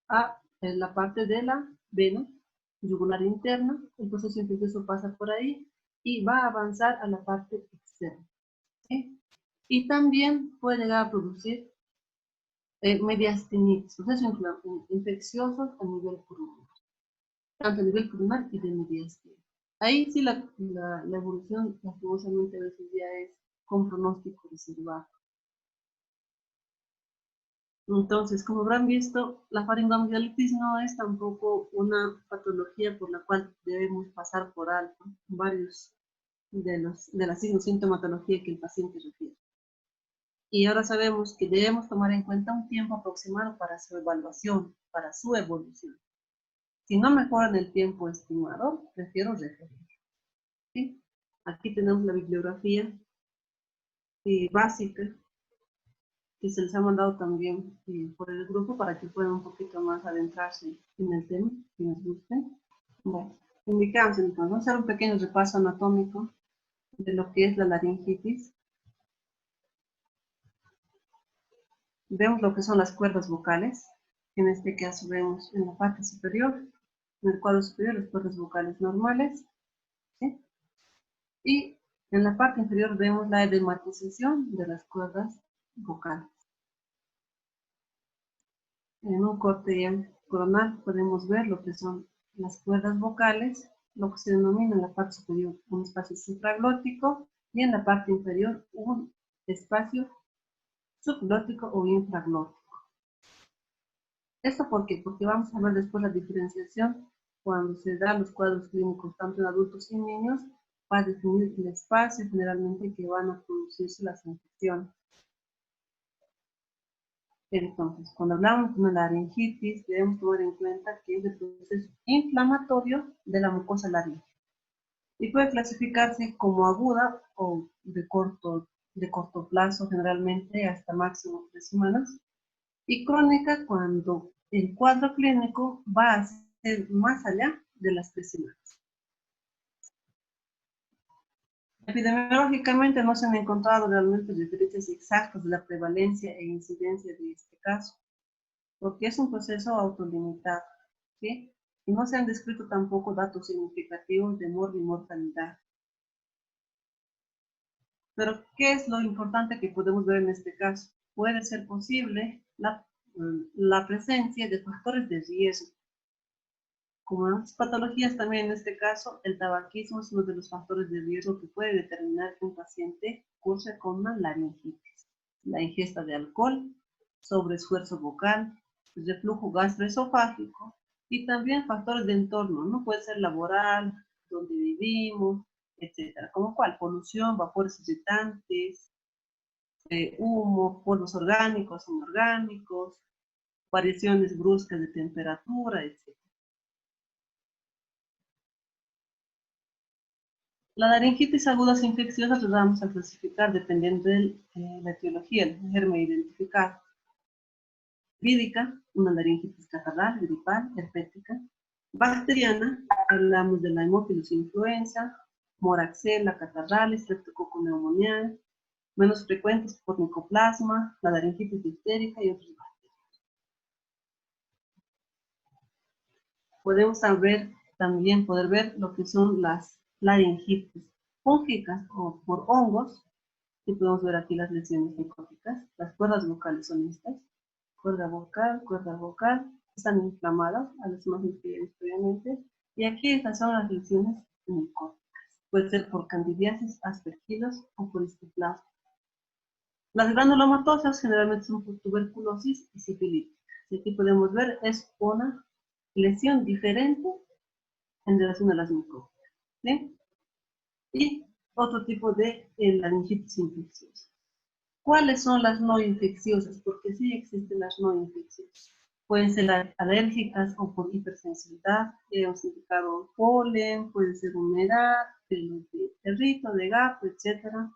a la parte de la vena yugular interna, el proceso infeccioso pasa por ahí y va a avanzar a la parte externa, ¿sí? Y también puede llegar a producir mediastinitis, procesos infecciosos a nivel pulmonar, tanto a nivel pulmonar y de mediastina. Ahí sí la evolución, lastimosamente, a veces ya es con pronóstico reservado. Entonces, como habrán visto, la faringoamigdalitis no es tampoco una patología por la cual debemos pasar por alto varios de la sintomatología que el paciente refiere. Y ahora sabemos que debemos tomar en cuenta un tiempo aproximado para su evaluación, para su evolución. Si no mejora en el tiempo estimado, prefiero referir. ¿Sí? Aquí tenemos la bibliografía básica que se les ha mandado también por el grupo para que puedan un poquito más adentrarse en el tema, si les guste. Bueno, indicamos entonces, vamos a hacer un pequeño repaso anatómico de lo que es la laringitis. Vemos lo que son las cuerdas vocales. En este caso vemos en la parte superior, en el cuadro superior, las cuerdas vocales normales. ¿Sí? Y en la parte inferior vemos la edematización de las cuerdas vocales. En un corte coronal podemos ver lo que son las cuerdas vocales, lo que se denomina en la parte superior un espacio supraglótico y en la parte inferior un espacio subglótico o infraglótico. ¿Esto por qué? Porque vamos a ver después la diferenciación cuando se dan los cuadros clínicos tanto en adultos y niños para definir el espacio generalmente que van a producirse las infecciones. Entonces, cuando hablamos de una laringitis, debemos tomar en cuenta que es el proceso inflamatorio de la mucosa laringe y puede clasificarse como aguda o de corto plazo, generalmente hasta máximo 3 semanas, y crónica cuando el cuadro clínico va a ser más allá de las 3 semanas. Epidemiológicamente no se han encontrado realmente referencias exactas de la prevalencia e incidencia de este caso, porque es un proceso autolimitado, ¿sí? Y no se han descrito tampoco datos significativos de mortalidad. Pero, ¿qué es lo importante que podemos ver en este caso? Puede ser posible la presencia de factores de riesgo. Como las patologías también en este caso, el tabaquismo es uno de los factores de riesgo que puede determinar que un paciente curse con una laringitis. La ingesta de alcohol, sobreesfuerzo vocal, reflujo gastroesofágico y también factores de entorno, ¿no? Puede ser laboral, donde vivimos, etcétera. Como cuál, polución, vapores irritantes, humo, polvos orgánicos, inorgánicos, variaciones bruscas de temperatura, etcétera. La laringitis agudas infecciosas las vamos a clasificar dependiendo de la etiología, el germen identificado. Vírica, una laringitis catarral, gripal, herpética. Bacteriana, hablamos de la Haemophilus influenza, moraxella, catarrales, streptococcus pneumoniae, menos frecuentes por micoplasma, la laringitis difterica y otros bacterias. Podemos también poder ver lo que son las laringitis fúngicas o por hongos, y podemos ver aquí las lesiones necróticas. Las cuerdas vocales son estas, cuerda vocal, están inflamadas, a las imágenes que vimos previamente, Y aquí estas son las lesiones mucosas. Puede ser por candidiasis, aspergillos o por histoplasma. Las granulomatosas generalmente son por tuberculosis y sifilitis. Y aquí podemos ver, es una lesión diferente en relación a las mucosas, ¿sí? Y otro tipo de laringitis infecciosa. ¿Cuáles son las no infecciosas? Porque sí existen las no infecciosas. Pueden ser alérgicas o por hipersensibilidad, hemos indicado polen, puede ser humedad, pelos de perrito, de gato, etc.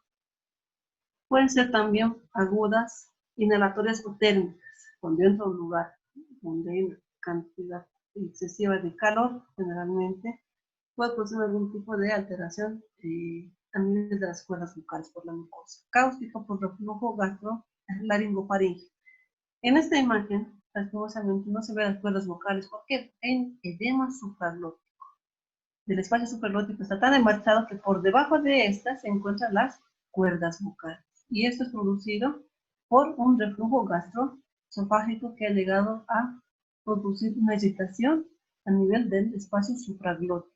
Pueden ser también agudas, inhalatorias o térmicas, cuando entra a un lugar donde hay una cantidad excesiva de calor, generalmente, puede producir algún tipo de alteración a nivel de las cuerdas vocales por la mucosa. Cáustico por reflujo gastro-laringofaríngeo. En esta imagen, lastimosamente, no se ven las cuerdas vocales porque hay edema supraglótico. El espacio supraglótico está tan enmarchado que por debajo de estas se encuentran las cuerdas vocales. Y esto es producido por un reflujo gastroesofágico que ha llegado a producir una irritación a nivel del espacio supraglótico.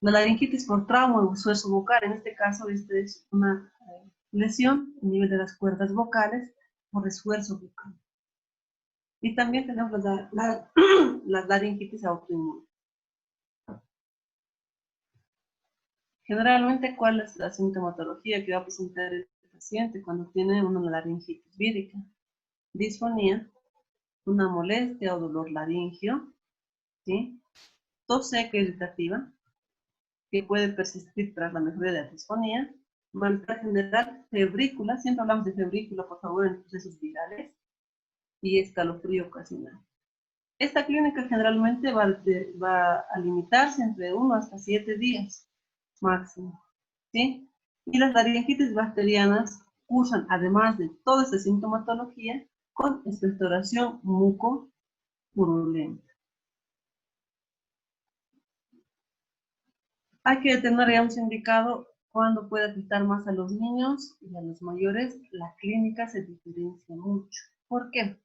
La laringitis por trauma o esfuerzo vocal, en este caso, esta es una lesión a nivel de las cuerdas vocales por esfuerzo vocal. Y también tenemos la laringitis autoinmune. Generalmente, ¿cuál es la sintomatología que va a presentar el paciente cuando tiene una laringitis vírica? Disfonía, una molestia o dolor laringio, ¿sí? Tos seca e irritativa, que puede persistir tras la mejoría de la disfonía, malestar general, febrícula, siempre hablamos de febrícula, por favor, en procesos virales, y escalofrío ocasional. Esta clínica generalmente va a limitarse entre 1 hasta 7 días máximo, ¿sí? Y las laringitis bacterianas cursan, además de toda esta sintomatología, con expectoración mucopurulenta. Hay que determinar, ya hemos indicado, cuándo puede afectar más a los niños y a los mayores. La clínica se diferencia mucho. ¿Por qué?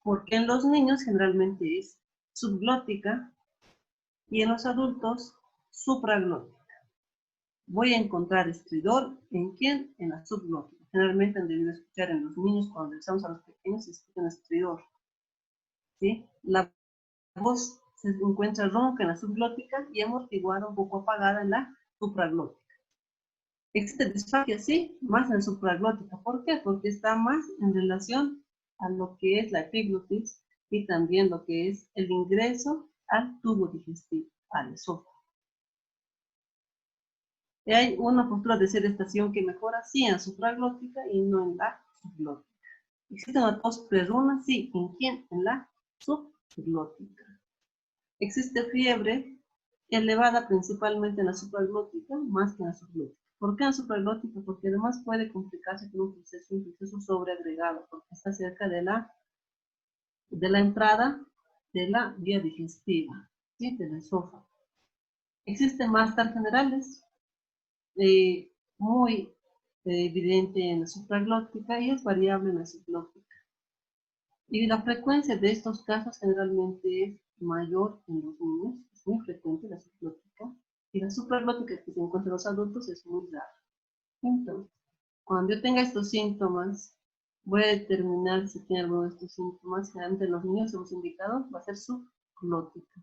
Porque en los niños generalmente es subglótica y en los adultos supraglótica. Voy a encontrar estridor, ¿en quién? En la subglótica. Generalmente han debido escuchar en los niños, cuando revisamos a los pequeños, se escucha un estridor, ¿sí? La voz se encuentra ronca en la subglótica y amortiguada, un poco apagada en la supraglótica. ¿Existe disfagia? Sí, más en la supraglótica. ¿Por qué? Porque está más en relación a lo que es la epiglotis y también lo que es el ingreso al tubo digestivo, al esófago. Y hay una postura de sedestación que mejora, sí, en la supraglótica y no en la subglótica. ¿Existe una tos prerruna? Sí. ¿En quién? En la subglótica. Existe fiebre elevada principalmente en la supraglótica, más que en la subglótica. ¿Por qué en la supraglótica? Porque además puede complicarse con un proceso sobreagregado, porque está cerca de la entrada de la vía digestiva, ¿sí? Del esófago. Existen malestar generales, muy evidente en la supraglótica y es variable en la subglótica. Y la frecuencia de estos casos generalmente es mayor en los niños, es muy frecuente la subglótica, y la supraglótica que se encuentra en los adultos es muy rara. Entonces, cuando yo tenga estos síntomas, voy a determinar si tiene alguno de estos síntomas. Generalmente en los niños hemos indicado va a ser subglótica,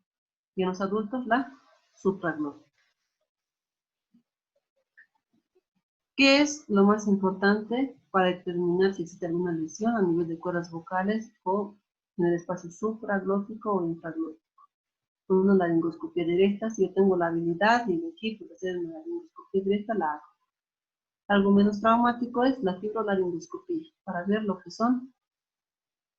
y en los adultos la supraglótica. ¿Qué es lo más importante para determinar si existe alguna lesión a nivel de cuerdas vocales o en el espacio supraglótico o infraglótico? Una laringoscopia directa, si yo tengo la habilidad y el equipo de hacer una laringoscopia directa, la hago. Algo menos traumático es la fibrolaringoscopia, para ver lo que son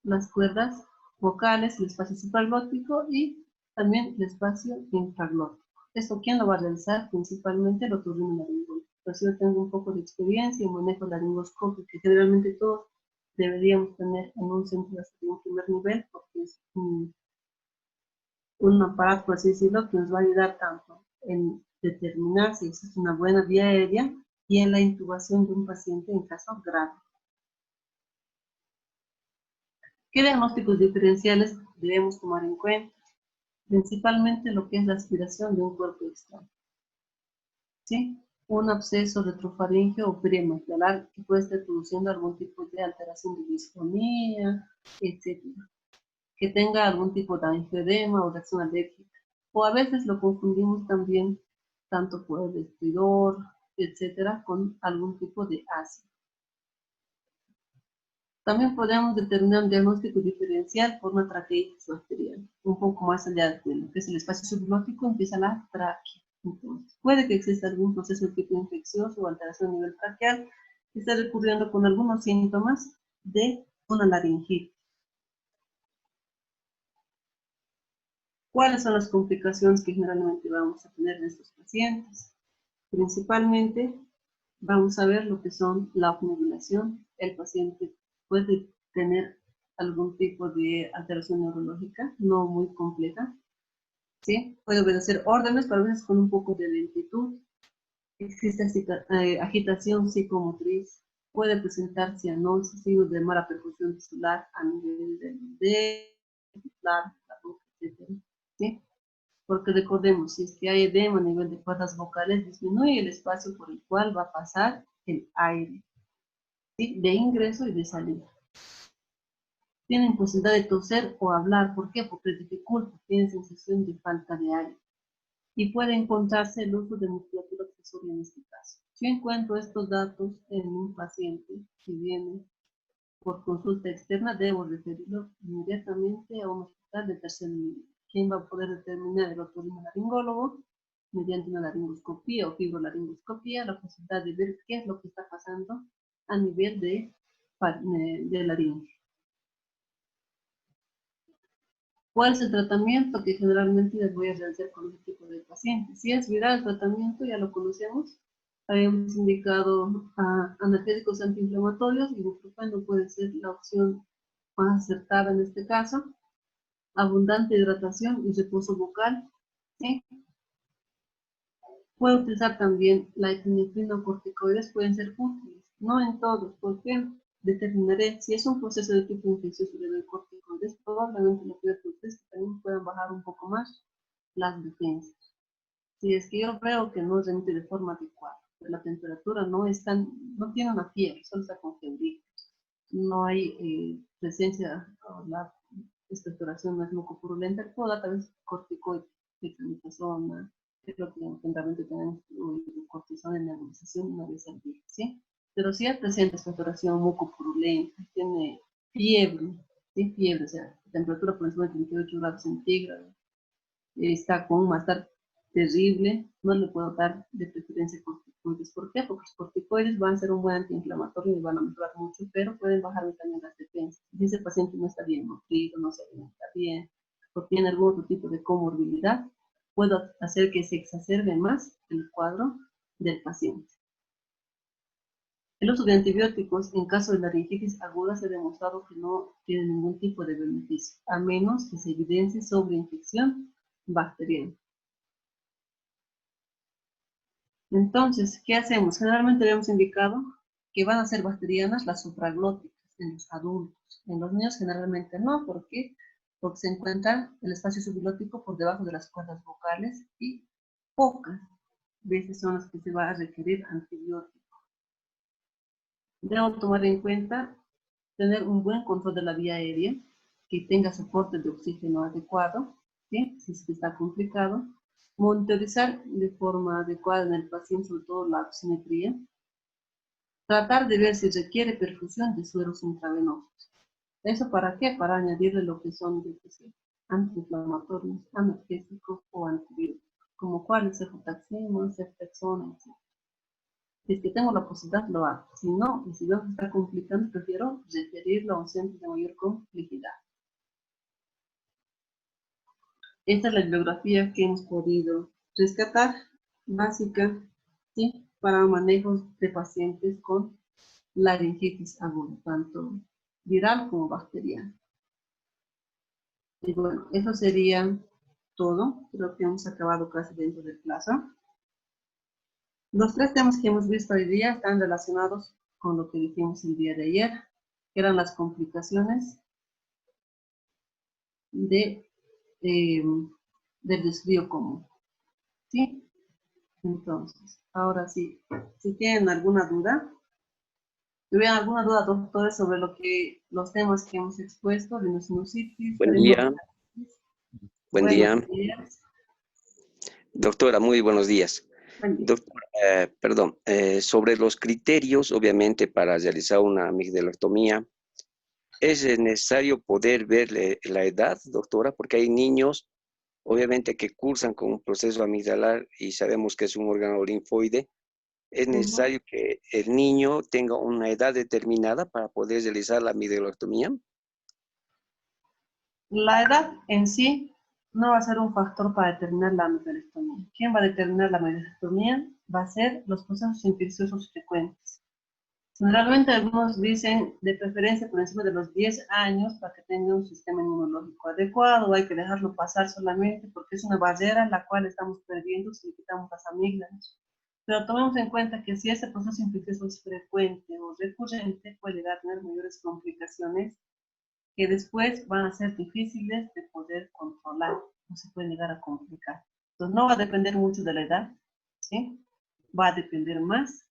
las cuerdas vocales, el espacio supraglótico y también el espacio infraglótico. ¿Esto quién lo va a realizar? Principalmente el otorrinolaringólogo. Pero si yo tengo un poco de experiencia y manejo laringoscopio, que generalmente todos deberíamos tener en un centro de un primer nivel, porque es un aparato, por así decirlo, que nos va a ayudar tanto en determinar si existe una buena vía aérea y en la intubación de un paciente en caso grave. ¿Qué diagnósticos diferenciales debemos tomar en cuenta, principalmente lo que es la aspiración de un cuerpo extraño. ¿Sí? Un absceso retrofaringeo o perimaxilar que puede estar produciendo algún tipo de alteración de disfonía, etc. Que tenga algún tipo de angioedema o reacción alérgica. O a veces lo confundimos también, tanto por el estridor, etcétera, con algún tipo de ácido. También podemos determinar un diagnóstico diferencial por una traqueitis bacteriana. Un poco más allá de lo que es el espacio subglótico, empieza la tráquea. Entonces, puede que exista algún proceso de tipo infeccioso o alteración a nivel traqueal que esté recurriendo con algunos síntomas de una laringitis. ¿Cuáles son las complicaciones que generalmente vamos a tener en estos pacientes? Principalmente vamos a ver lo que son la obnubilación. El paciente puede tener algún tipo de alteración neurológica, no muy compleja. ¿Sí? Puede obedecer órdenes, pero a veces con un poco de lentitud. Existe agitación psicomotriz. Puede presentar cianosis, signos de mala perfusión tisular a nivel del dedo, la boca, etc. ¿Sí? Porque recordemos, si es que hay edema a nivel de cuerdas vocales, disminuye el espacio por el cual va a pasar el aire, ¿sí? De ingreso y de salida. Tienen posibilidad de toser o hablar. ¿Por qué? Porque dificulta, tienen sensación de falta de aire. Y puede encontrarse el uso de musculatura accesoria en este caso. Si encuentro estos datos en un paciente que viene por consulta externa, debo referirlo inmediatamente a un hospital de tercer nivel. ¿Quién va a poder determinar? El otorrinolaringólogo, mediante una laringoscopía o fibrolaringoscopía, la posibilidad de ver qué es lo que está pasando a nivel de laringe. ¿Cuál es el tratamiento que generalmente les voy a realizar con este tipo de pacientes? Si es viral el tratamiento, ya lo conocemos. Habíamos indicado analgésicos antiinflamatorios, ibuprofeno puede ser la opción más acertada en este caso. Abundante hidratación y reposo bucal. ¿Sí? Puede utilizar también la epinefrina o corticoides, pueden ser útiles, no en todos, porque determinaré si es un proceso de tipo infeccioso de los corticoides, probablemente lo que ustedes también puedan bajar un poco más las defensas. Si es que yo veo que no remite de forma adecuada, la temperatura no tiene una fiebre, solo está con febril, no hay presencia o la expectoración no es mucopurulenta, puedo dar tal vez corticoides, dexametasona, es lo que generalmente tenemos cortisona en nebulización una vez al día, ¿sí? Pero si hay presente expectoración mucopurulenta, tiene fiebre, ¿sí? Fiebre, o sea, temperatura por encima de 38 grados centígrados, está con un malestar terrible, no le puedo dar de preferencia corticoides. ¿Por qué? Porque los corticoides van a ser un buen antiinflamatorio y van a mejorar mucho, pero pueden bajar también las defensas. Si ese paciente no está bien nutrido, no se alimenta bien, o tiene algún otro tipo de comorbilidad, puedo hacer que se exacerbe más el cuadro del paciente. El uso de antibióticos en caso de laringitis aguda se ha demostrado que no tiene ningún tipo de beneficio, a menos que se evidencie sobreinfección bacteriana. Entonces, ¿qué hacemos? Generalmente habíamos indicado que van a ser bacterianas las supraglóticas en los adultos. En los niños generalmente no. ¿Por qué? Porque se encuentra el espacio subglótico por debajo de las cuerdas vocales y pocas veces son las que se va a requerir antibiótico. Debo tomar en cuenta tener un buen control de la vía aérea, que tenga soporte de oxígeno adecuado, ¿sí? Si es que está complicado. Monitorizar de forma adecuada en el paciente, sobre todo la oximetría. Tratar de ver si requiere perfusión de sueros intravenosos. ¿Eso para qué? Para añadirle lo que son antiinflamatorios, analgésicos o antibióticos, como cuáles, cefotaxima, ceftriaxona, etc. Si es que tengo la posibilidad, lo hago. Si no, y si veo que está complicando, prefiero referirlo a un centro de mayor complejidad. Esta es la bibliografía que hemos podido rescatar, básica, ¿sí? Para manejos de pacientes con laringitis aguda, tanto viral como bacteriana. Y bueno, eso sería todo. Creo que hemos acabado casi dentro del plazo. Los tres temas que hemos visto hoy día están relacionados con lo que dijimos el día de ayer, que eran las complicaciones de, eh, del resfrío común. ¿Sí? Entonces, ahora sí, si tienen alguna duda, ¿tuvieron alguna duda, doctores, sobre los temas que hemos expuesto, de sinusitis, Buen día, faringitis? buen Buenos día. días. Doctora, muy buenos días. Buen día. Doctora, sobre los criterios, obviamente, para realizar una amigdalectomía, ¿es necesario poder ver la edad, doctora? Porque hay niños, obviamente, que cursan con un proceso amigdalar y sabemos que es un órgano linfoide. ¿Es Ujú. necesario que el niño tenga una edad determinada para poder realizar la amigdalectomía? La edad en sí no va a ser un factor para determinar la amidalectomía. ¿Quién va a determinar la amidalectomía? Va a ser los procesos infecciosos frecuentes. Generalmente algunos dicen de preferencia por encima de los 10 años para que tenga un sistema inmunológico adecuado, hay que dejarlo pasar solamente porque es una barrera la cual estamos perdiendo si le quitamos las amígdalas. Pero tomemos en cuenta que si ese proceso infeccioso es frecuente o recurrente, puede llegar a tener mayores complicaciones que después van a ser difíciles de poder controlar o se pueden llegar a complicar. Entonces no va a depender mucho de la edad, ¿sí? Va a depender más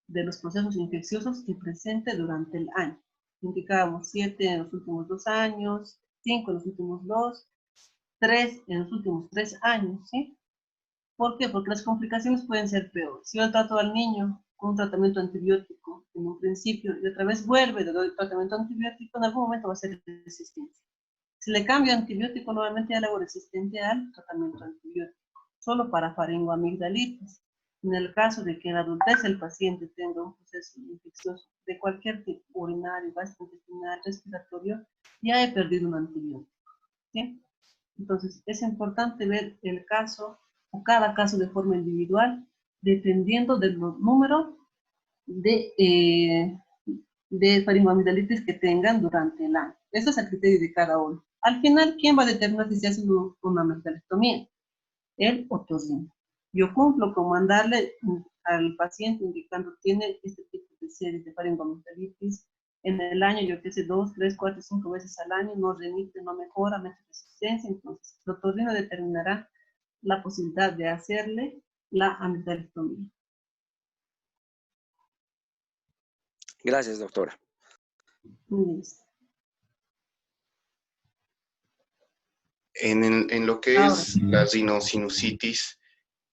de los procesos infecciosos que presente durante el año. Indicábamos 7 en los últimos 2 años, 5 en los últimos 2, 3 en los últimos 3 años, ¿sí? ¿Por qué? Porque las complicaciones pueden ser peores. Si yo trato al niño con un tratamiento antibiótico en un principio y otra vez vuelve, le doy el tratamiento antibiótico, en algún momento va a ser resistente. Si le cambio antibiótico, nuevamente ya le hago resistente al tratamiento antibiótico, solo para faringoamigdalitis. En el caso de que en la adultez el paciente tenga un proceso infeccioso de cualquier tipo, urinario, gastrointestinal, respiratorio, ya he perdido un antibiótico. ¿Sí? Entonces, es importante ver el caso o cada caso de forma individual, dependiendo del número de faringoamigdalitis que tengan durante el año. Eso es el criterio de cada uno. Al final, ¿quién va a determinar si se hace una amigdalectomía? El otorrino. Yo cumplo con mandarle al paciente indicando tiene este tipo de series de faringoamigdalitis en el año, yo qué sé, 2, 3, 4, 5 veces al año, no remite, no mejora, no hay resistencia, entonces el otorrino determinará la posibilidad de hacerle la amigdalectomía. Gracias, doctora. Listo. En lo que Ahora, es la rinosinusitis,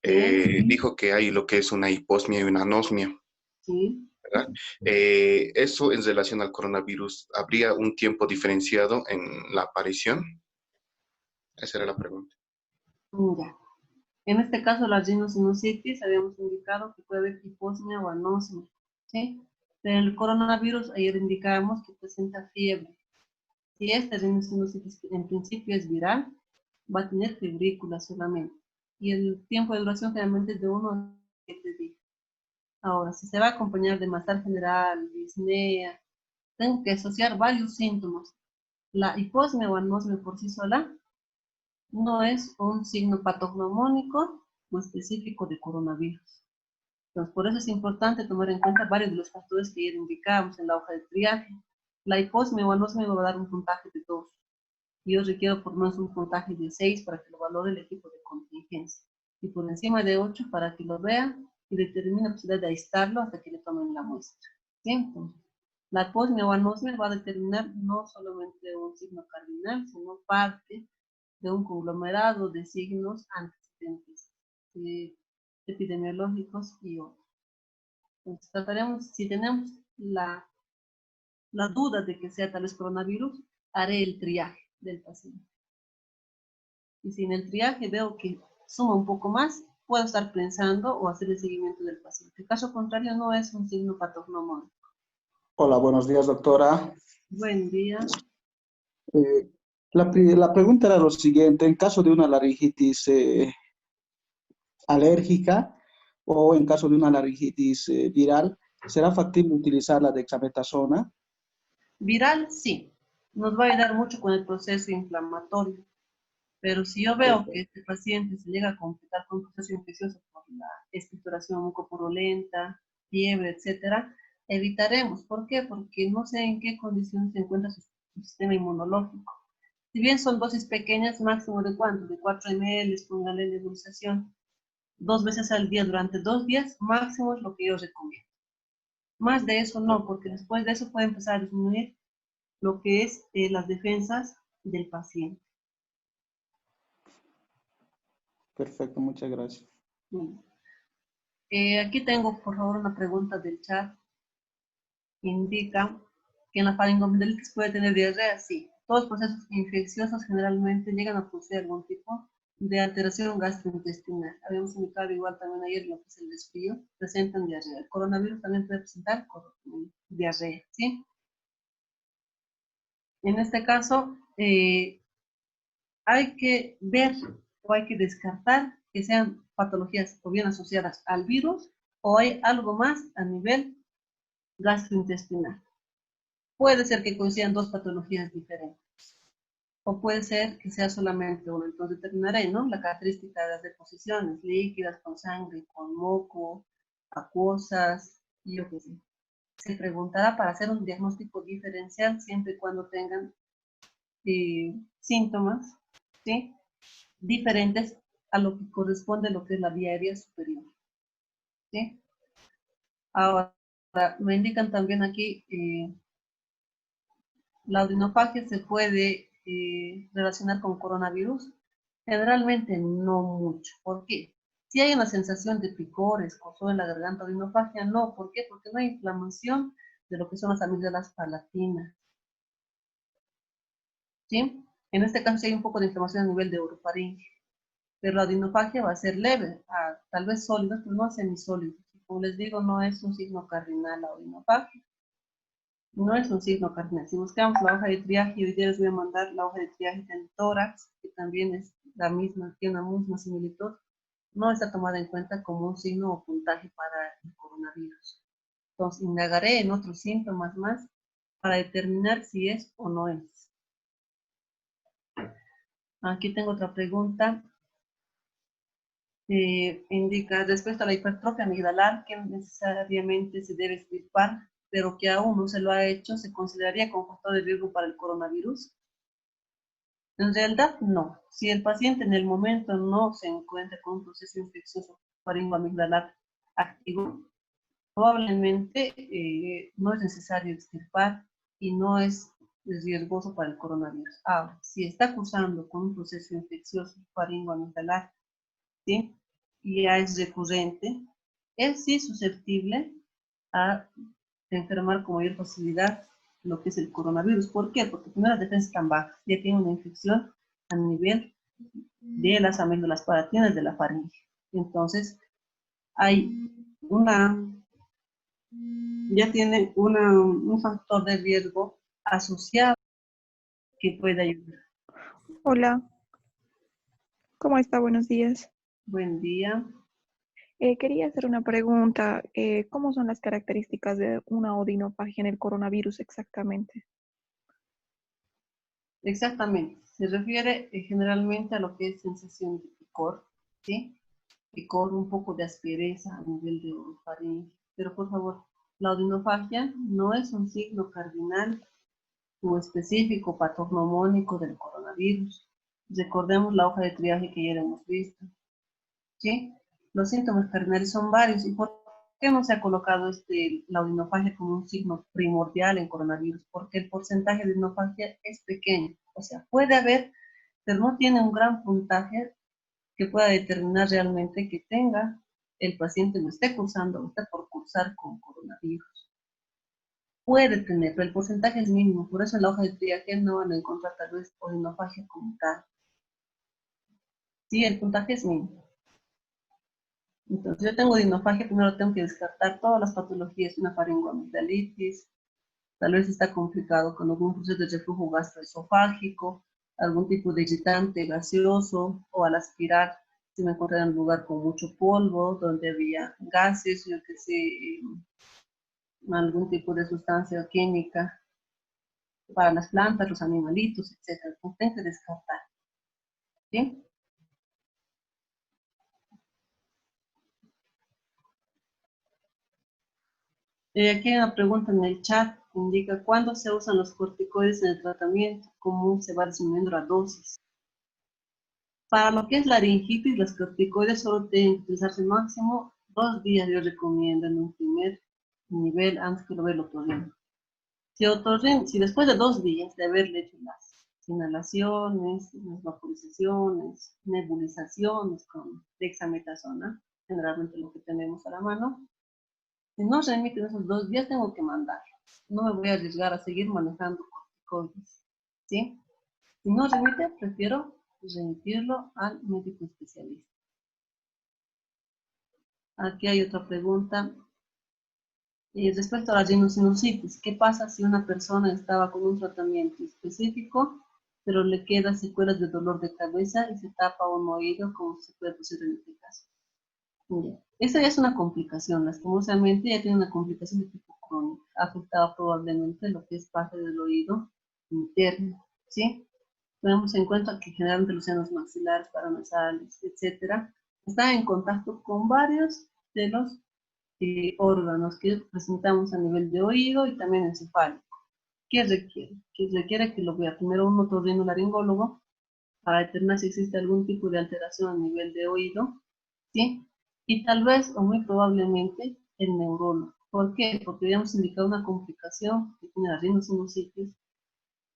¿sí? dijo que hay lo que es una hiposmia y una anosmia, ¿Sí? ¿verdad? Eso en relación al coronavirus, ¿habría un tiempo diferenciado en la aparición? Esa era la pregunta. Ya. En este caso, la rinosinusitis, habíamos indicado que puede haber hiposmia o anosmia, ¿sí? Pero el coronavirus, ayer indicábamos que presenta fiebre. Si esta rinosinusitis en principio es viral, va a tener febrícula solamente. Y el tiempo de duración generalmente es de 1 a 7 días. Ahora, si se va a acompañar de malestar general, disnea, tengo que asociar varios síntomas. La hiposmia o anosmia por sí sola no es un signo patognomónico o específico de coronavirus. Entonces, por eso es importante tomar en cuenta varios de los factores que ya indicábamos en la hoja de triaje. La hiposmia o anosmia me va a dar un puntaje de 2. Y yo requiero por lo menos un puntaje de 6 para que lo valore el equipo de contingencia. Y por encima de 8 para que lo vea y determine la posibilidad de aislarlo hasta que le tomen la muestra. ¿Sí? Entonces, la hiposmia o anosmia va a determinar no solamente un signo cardinal, sino parte de un conglomerado de signos antecedentes epidemiológicos y otros. Entonces, trataremos, si tenemos la duda de que sea tal vez coronavirus, haré el triaje del paciente. Y si en el triaje veo que suma un poco más, puedo estar pensando o hacer el seguimiento del paciente. En caso contrario, no es un signo patognomónico. Hola, buenos días, doctora. Buen día. Eh, la pregunta era lo siguiente: en caso de una laringitis alérgica o en caso de una laringitis viral, ¿será factible utilizar la dexametasona? Viral, sí. Nos va a ayudar mucho con el proceso inflamatorio. Pero si yo veo que Perfecto. este paciente se llega a complicar con un proceso infeccioso por la expectoración mucopurulenta, fiebre, etcétera, evitaremos. ¿Por qué? Porque no sé en qué condiciones se encuentra su sistema inmunológico. Si bien son dosis pequeñas, máximo de ¿cuánto? De 4 ml, póngale nebulización. 2 veces al día durante 2 días, máximo es lo que yo recomiendo. Más de eso no, porque después de eso puede empezar a disminuir lo que es las defensas del paciente. Perfecto, muchas gracias. Aquí tengo, por favor, una pregunta del chat. Indica que en la faringoamigdalitis puede tener diarrea. Sí, todos los procesos infecciosos generalmente llegan a producir algún tipo de alteración gastrointestinal. Habíamos indicado igual también ayer lo que es el resfrío, presentan diarrea. El coronavirus también puede presentar diarrea, ¿sí? En este caso, hay que ver o hay que descartar que sean patologías o bien asociadas al virus o hay algo más a nivel gastrointestinal. Puede ser que coincidan dos patologías diferentes o puede ser que sea solamente una. Entonces determinaré, ¿no? La característica de las deposiciones líquidas con sangre, con moco, acuosas y yo qué sé. Se preguntará para hacer un diagnóstico diferencial siempre y cuando tengan síntomas, ¿sí? Diferentes a lo que corresponde a lo que es la vía aérea superior, ¿sí? Ahora, me indican también aquí, la odinofagia se puede relacionar con coronavirus. Generalmente no mucho. ¿Por qué? Si hay una sensación de picor, escozor en la garganta, odinofagia, no. ¿Por qué? Porque no hay inflamación de lo que son las amígdalas palatinas, ¿sí? En este caso sí hay un poco de inflamación a nivel de orofaringe, pero la odinofagia va a ser leve, tal vez sólida, pero no semisólido. Como les digo, no es un signo cardinal la odinofagia. No es un signo cardinal. Si buscamos la hoja de triaje, hoy día les voy a mandar la hoja de triaje del tórax, que también es la misma, tiene una misma similitud, no está tomada en cuenta como un signo o puntaje para el coronavirus. Entonces, indagaré en otros síntomas más para determinar si es o no es. Aquí tengo otra pregunta. Indica respecto a la hipertrofia amigdalar que necesariamente se debe extirpar, pero que aún no se lo ha hecho, ¿se consideraría como factor de riesgo para el coronavirus? En realidad, no. Si el paciente en el momento no se encuentra con un proceso infeccioso faringoamigdalar activo, probablemente no es necesario extirpar y no es riesgoso para el coronavirus. Ahora, si está cursando con un proceso infeccioso faringoamigdalar, ¿sí? Y ya es recurrente, es sí susceptible a enfermar con mayor facilidad lo que es el coronavirus. ¿Por qué? Porque primero las defensas están bajas, ya tiene una infección a nivel de las amígdalas palatinas de la faringe. Entonces, hay ya tiene un factor de riesgo asociado que puede ayudar. Hola, ¿cómo está? Buenos días. Buen día. Quería hacer una pregunta. ¿Cómo son las características de una odinofagia en el coronavirus exactamente? Exactamente. Se refiere generalmente a lo que es sensación de picor, ¿sí? Picor, un poco de aspereza a nivel de orofaringe. Pero por favor, la odinofagia no es un signo cardinal o específico patognomónico del coronavirus. Recordemos la hoja de triaje que ya hemos visto, ¿sí? Los síntomas cardinales son varios. ¿Y por qué no se ha colocado la odinofagia como un signo primordial en coronavirus? Porque el porcentaje de odinofagia es pequeño. O sea, puede haber, pero no tiene un gran puntaje que pueda determinar realmente que tenga el paciente o esté cursando o está por cursar con coronavirus. Puede tener, pero el porcentaje es mínimo. Por eso en la hoja de triaje no van a encontrar tal vez odinofagia como tal. Sí, el puntaje es mínimo. Entonces, yo tengo odinofagia, primero tengo que descartar todas las patologías, una faringoamigdalitis, tal vez está complicado con algún proceso de reflujo gastroesofágico, algún tipo de irritante gaseoso, o al aspirar, si me encuentro en un lugar con mucho polvo, donde había gases, yo que sé, algún tipo de sustancia química para las plantas, los animalitos, etc. Entonces, tengo que descartar. ¿Sí? Aquí hay una pregunta en el chat. indica cuándo se usan los corticoides en el tratamiento, cómo se va disminuyendo la dosis. Para lo que es laringitis, los corticoides solo deben utilizarse máximo 2 días, yo recomiendo, en un primer nivel antes que lo vea el otorrino. Si después de 2 días de haberle hecho las inhalaciones, las vaporizaciones, nebulizaciones con dexametasona, generalmente lo que tenemos a la mano, si no remite en esos 2 días, tengo que mandarlo. No me voy a arriesgar a seguir manejando corticoides, ¿sí? Si no remite, prefiero remitirlo al médico especialista. Aquí hay otra pregunta. Respecto a la rhinosinusitis, ¿qué pasa si una persona estaba con un tratamiento específico, pero le quedan secuelas de dolor de cabeza y se tapa un oído, como se puede producir en este caso? Bien. Esa ya es una complicación, lastimosamente ya tiene una complicación de tipo crónico, afectado probablemente lo que es parte del oído interno, ¿sí? Tenemos en cuenta que generalmente los senos maxilares, paranasales, etcétera, están en contacto con varios de los órganos que presentamos a nivel de oído y también encefálico. ¿Qué requiere? Que requiere que lo vea primero un otorrinolaringólogo para determinar si existe algún tipo de alteración a nivel de oído, ¿sí? Y tal vez, o muy probablemente, el neurólogo. ¿Por qué? Porque habíamos indicado una complicación que tiene la rinosinusitis.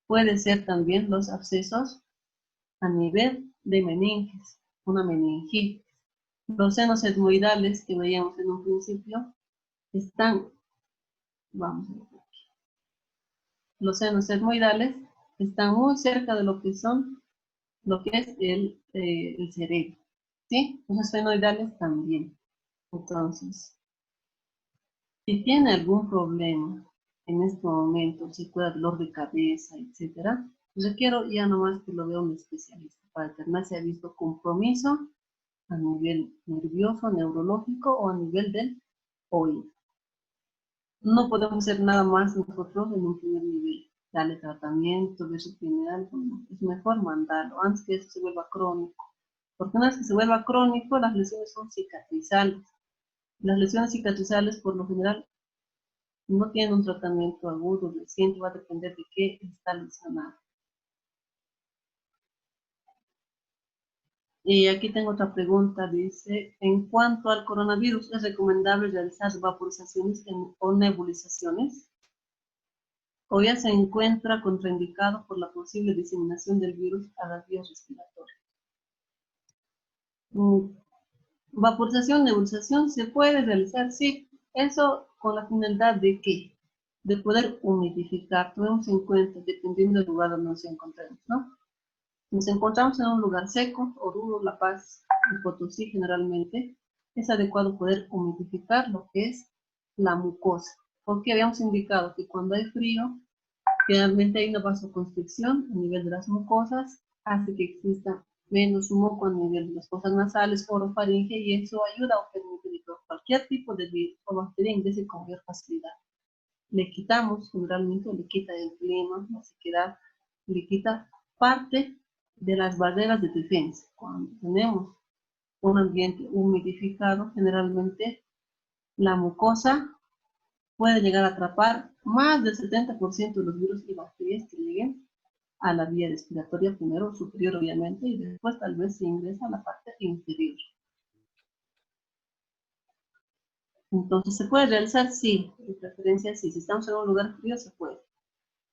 Puede ser también los abscesos a nivel de meninges, una meningitis. Los senos etmoidales que veíamos en un principio están, vamos a ver aquí, los senos etmoidales están muy cerca de lo que es el cerebro, ¿sí? Los esfenoidales también. Entonces, si tiene algún problema en este momento, si puede dolor de cabeza, etcétera, requiero ya nomás que lo vea un especialista para determinar si ha visto compromiso a nivel nervioso, neurológico o a nivel del oído. No podemos hacer nada más nosotros en un primer nivel. Darle tratamiento, ver si tiene algo. Es mejor mandarlo antes que eso se vuelva crónico. Porque una vez que se vuelva crónico, las lesiones son cicatrizales. Las lesiones cicatrizales, por lo general, no tienen un tratamiento agudo, reciente, va a depender de qué está lesionado. Y aquí tengo otra pregunta, dice, en cuanto al coronavirus, ¿es recomendable realizar vaporizaciones o nebulizaciones? ¿O ya se encuentra contraindicado por la posible diseminación del virus a las vías respiratorias? Vaporización, nebulización, ¿se puede realizar? Sí, eso con la finalidad de ¿qué? De poder humidificar. Tenemos en cuenta, dependiendo del lugar donde nos encontremos, ¿no? Nos encontramos en un lugar seco, Oruro, La Paz y Potosí generalmente, es adecuado poder humidificar lo que es la mucosa, porque habíamos indicado que cuando hay frío, generalmente hay una vasoconstricción a nivel de las mucosas, hace que exista menos moco a nivel de las fosas nasales, orofaringe, y eso ayuda a permitir que cualquier tipo de virus o bacteria ingrese con mayor facilidad. Le quitamos, generalmente le quita el clima, la sequedad, le quita parte de las barreras de defensa. Cuando tenemos un ambiente humidificado, generalmente la mucosa puede llegar a atrapar más del 70% de los virus y bacterias que lleguen a la vía respiratoria, primero superior obviamente, y después tal vez se ingresa a la parte inferior. Entonces, ¿se puede realizar? Sí, de preferencia sí. Si estamos en un lugar frío, se puede.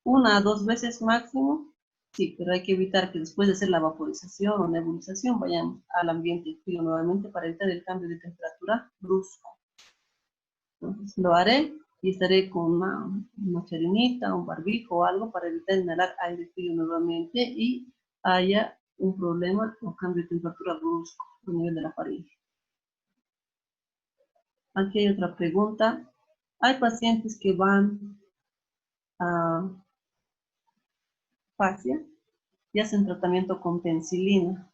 1 a 2 veces máximo, sí, pero hay que evitar que después de hacer la vaporización o nebulización vayan al ambiente frío nuevamente para evitar el cambio de temperatura brusco. Entonces, lo haré y estaré con una charinita, un barbijo o algo para evitar inhalar aire frío nuevamente y haya un problema o cambio de temperatura brusco a nivel de la faringe. Aquí hay otra pregunta. Hay pacientes que van a fascia y hacen tratamiento con penicilina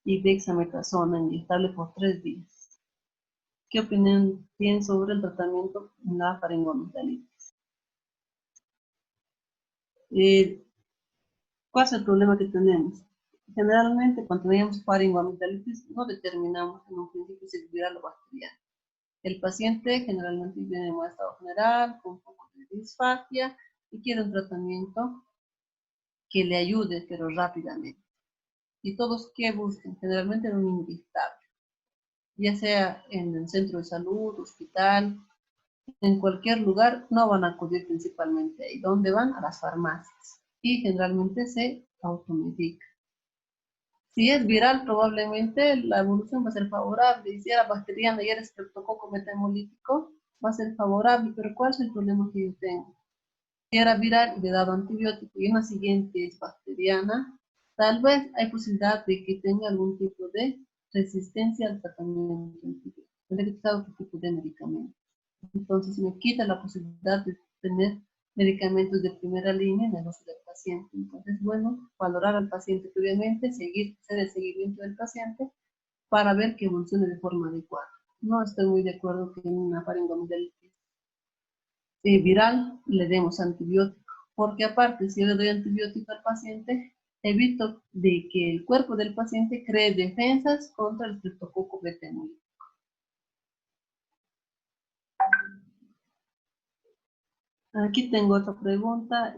y dexametasona inyectable por 3 días. ¿Qué opinión tienen sobre el tratamiento en la faringoamigdalitis? ¿Cuál es el problema que tenemos? Generalmente, cuando tenemos faringoamigdalitis, no determinamos en un principio si es viral o bacteriano. El paciente generalmente viene en un estado general, con un poco de disfagia y quiere un tratamiento que le ayude, pero rápidamente. Y todos que buscan, generalmente un inyectable, ya sea en el centro de salud, hospital, en cualquier lugar, no van a acudir principalmente ahí. ¿Dónde van? A las farmacias. Y generalmente se automedica. Si es viral, probablemente la evolución va a ser favorable. Y si era bacteriana y era estreptococo metamolítico, va a ser favorable. Pero ¿cuál es el problema que yo tengo? Si era viral y le he dado antibiótico y una siguiente es bacteriana, tal vez hay posibilidad de que tenga algún tipo de resistencia al tratamiento antibiótico. Tendré que usar otro tipo de medicamento. Entonces me quita la posibilidad de tener medicamentos de primera línea en el uso del paciente. Entonces, bueno, valorar al paciente previamente, hacer el seguimiento del paciente para ver que evolucione de forma adecuada. No estoy muy de acuerdo que en una faringoamigdalitis viral le demos antibiótico, porque aparte, si yo le doy antibiótico al paciente, evito de que el cuerpo del paciente cree defensas contra el Streptococcus metamolítico. Aquí tengo otra pregunta.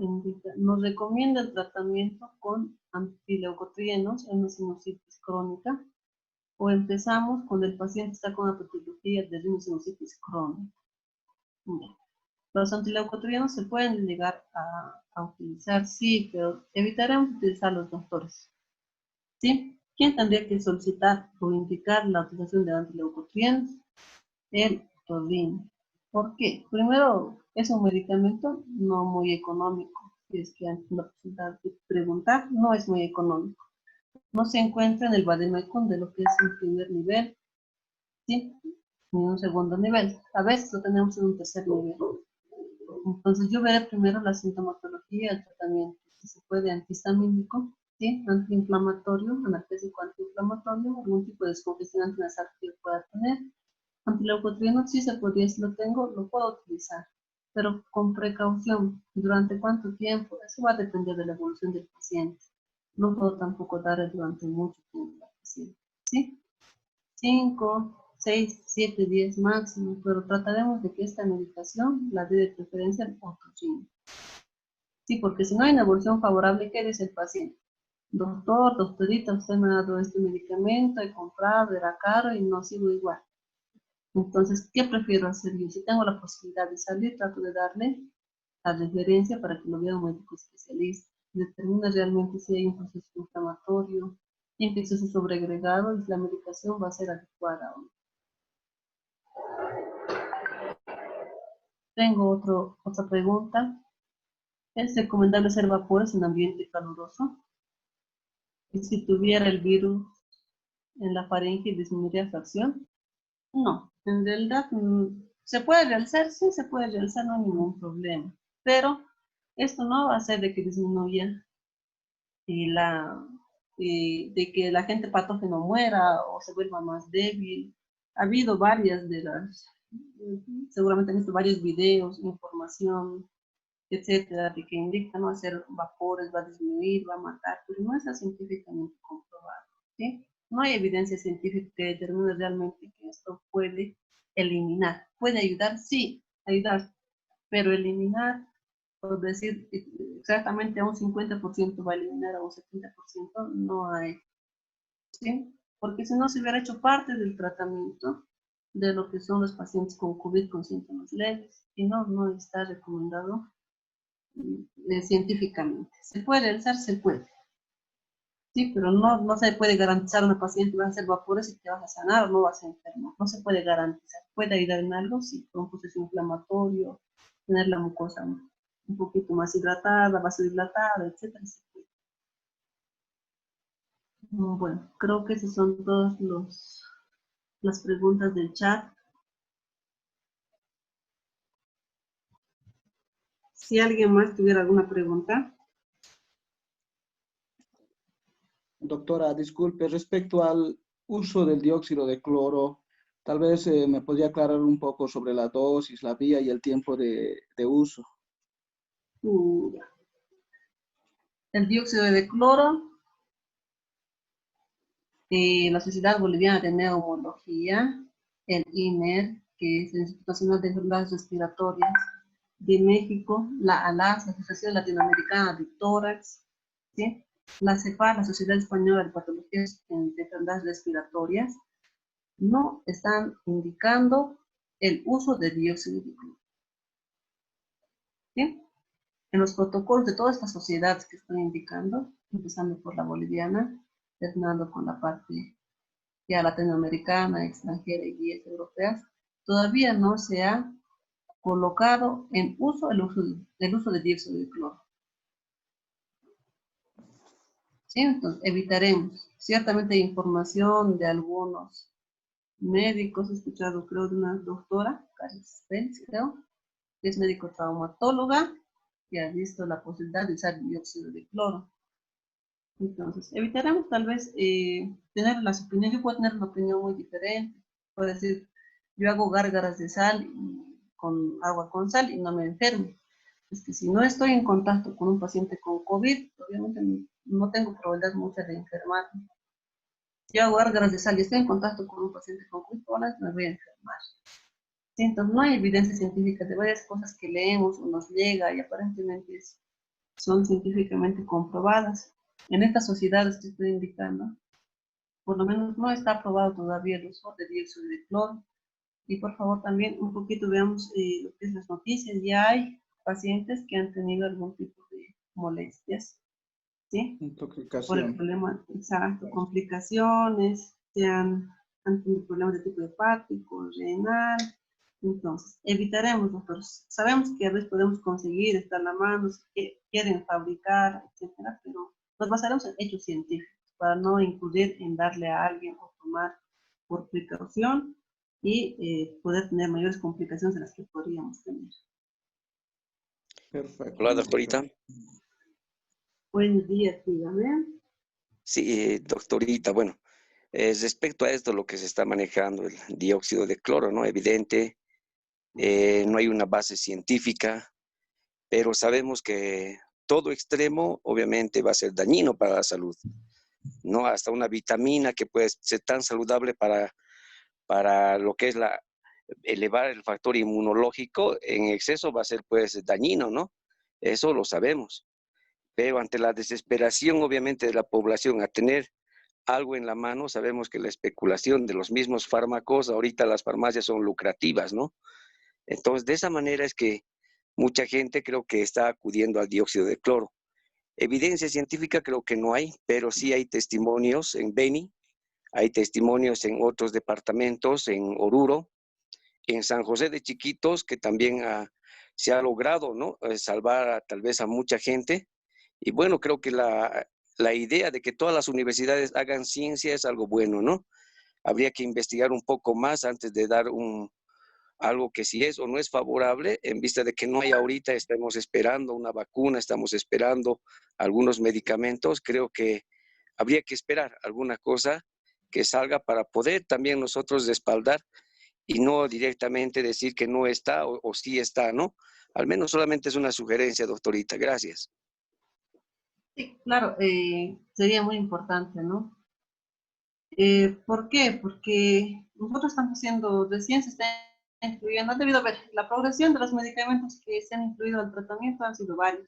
¿Nos recomienda el tratamiento con antileucotrienos en una sinusitis crónica? ¿O empezamos cuando el paciente está con la patología de sinusitis crónica? Bien. Los antileucotrienos se pueden llegar a utilizar, sí, pero evitaremos utilizarlos, doctores. ¿Sí? ¿Quién tendría que solicitar o indicar la utilización de antileucotrienos? El otorrino. ¿Por qué? Primero, es un medicamento no muy económico. Si es que hay la posibilidad de preguntar, no es muy económico. No se encuentra en el vademecum de lo que es un primer nivel, ¿sí? Ni un segundo nivel. A veces lo tenemos en un tercer nivel. Entonces yo veré primero la sintomatología, el tratamiento. Si se puede antihistamínico, ¿sí? Antiinflamatorio, analgésico antiinflamatorio, algún tipo de descongestionante nasal que yo pueda tener. Antileucotrieno sí se podría, si lo tengo, lo puedo utilizar, pero con precaución. ¿Durante cuánto tiempo? Eso va a depender de la evolución del paciente. No puedo tampoco darle durante mucho tiempo al paciente, ¿sí? 5, 6, 7 días máximo, pero trataremos de que esta medicación la dé de preferencia al otorrino. Sí, porque si no hay una evolución favorable, ¿qué dice el paciente? Doctor, doctorita, usted me ha dado este medicamento, he comprado, era caro y no sigo igual. Entonces, ¿qué prefiero hacer yo? Si tengo la posibilidad de salir, trato de darle la referencia para que lo vea un médico especialista. Determina realmente si hay un proceso inflamatorio, infeccioso sobreagregado y si la medicación va a ser adecuada o no. Tengo otra pregunta. ¿Es recomendable hacer vapores en ambiente caluroso? ¿Y si tuviera el virus en la faringe disminuiría su acción? No, en realidad se puede realizar, sí se puede realizar, no hay ningún problema. Pero esto no va a hacer de que disminuya de que la gente patógeno muera o se vuelva más débil. Ha habido varias de las, seguramente han visto varios videos, información, etcétera, de que indican no hacer vapores, va a disminuir, va a matar, pero no está científicamente comprobado, ¿sí? No hay evidencia científica que determine realmente que esto puede eliminar. ¿Puede ayudar? Sí, ayudar, pero eliminar, por decir exactamente a un 50% va a eliminar, a un 70% no hay, ¿sí? Porque si no se hubiera hecho parte del tratamiento de lo que son los pacientes con COVID con síntomas leves, y no está recomendado científicamente. ¿Se puede realizar? Se puede. Sí, pero no se puede garantizar a una paciente que va a hacer vapores y te vas a sanar o no vas a enfermar. No se puede garantizar. ¿Puede ayudar en algo? Sí, con un proceso inflamatorio, tener la mucosa un poquito más hidratada, vasodilatada, etcétera. Bueno, creo que esas son todas las preguntas del chat. Si alguien más tuviera alguna pregunta. Doctora, disculpe, respecto al uso del dióxido de cloro, tal vez me podría aclarar un poco sobre la dosis, la vía y el tiempo de uso. El dióxido de cloro, la Sociedad Boliviana de Neumología, el INER, que es el Instituto Nacional de Enfermedades Respiratorias de México, la ALAS, la Asociación Latinoamericana de Tórax, ¿sí? La CEPAR, la Sociedad Española de Patologías de Enfermedades Respiratorias, no están indicando el uso de dióxido de cloro. ¿Sí? En los protocolos de todas estas sociedades que estoy indicando, empezando por la boliviana, terminando con la parte ya latinoamericana, extranjera y guías europeas, todavía no se ha colocado en uso el uso de dióxido de cloro. ¿Sí? Entonces, evitaremos. Ciertamente hay información de algunos médicos, he escuchado creo de una doctora, Karen Spence, creo, que es médico traumatóloga, que ha visto la posibilidad de usar dióxido de cloro. Entonces, evitaremos tal vez tener las opiniones. Yo puedo tener una opinión muy diferente. Puedo decir, yo hago gárgaras de sal con agua con sal y no me enfermo. Es que si no estoy en contacto con un paciente con COVID, obviamente no tengo probabilidad mucha de enfermarme. Si yo hago gárgaras de sal y estoy en contacto con un paciente con COVID, probablemente me voy a enfermar. ¿Sí? Entonces, no hay evidencia científica de varias cosas que leemos o nos llega y aparentemente son científicamente comprobadas. En estas sociedades que estoy indicando, por lo menos no está aprobado todavía el uso de dióxido de cloro. Y por favor también un poquito veamos lo que es las noticias. Ya hay pacientes que han tenido algún tipo de molestias, ¿sí? Intoxicación. Por el problema, exacto, complicaciones, han tenido problemas de tipo hepático, renal. Entonces, evitaremos, doctores. Sabemos que a veces podemos conseguir, estar a la mano, quieren fabricar, etcétera, pero nos basaremos en hechos científicos para no incurrir en darle a alguien o tomar por precaución y poder tener mayores complicaciones de las que podríamos tener. Perfecto. Hola, doctorita. Buenos días, dígame. Sí, doctorita, bueno, respecto a esto, lo que se está manejando, el dióxido de cloro, ¿no? Evidente, no hay una base científica, pero sabemos que todo extremo obviamente va a ser dañino para la salud, ¿no? Hasta una vitamina que puede ser tan saludable para lo que es elevar el factor inmunológico, en exceso va a ser pues dañino, ¿no? Eso lo sabemos. Pero ante la desesperación obviamente de la población a tener algo en la mano, sabemos que la especulación de los mismos fármacos, ahorita las farmacias son lucrativas, ¿no? Entonces, de esa manera es que mucha gente creo que está acudiendo al dióxido de cloro. Evidencia científica creo que no hay, pero sí hay testimonios en Beni, hay testimonios en otros departamentos, en Oruro, en San José de Chiquitos, que también se ha logrado, ¿no? Salvar tal vez a mucha gente. Y bueno, creo que la idea de que todas las universidades hagan ciencia es algo bueno, ¿no? Habría que investigar un poco más antes de dar algo que si es o no es favorable, en vista de que no hay ahorita, estamos esperando una vacuna, estamos esperando algunos medicamentos, creo que habría que esperar alguna cosa que salga para poder también nosotros respaldar y no directamente decir que no está o sí está, ¿no? Al menos solamente es una sugerencia, doctorita. Gracias. Sí, claro, sería muy importante, ¿no? ¿Por qué? Porque nosotros estamos haciendo, recién se está incluyendo, han debido ver, la progresión de los medicamentos que se han incluido al tratamiento han sido varios,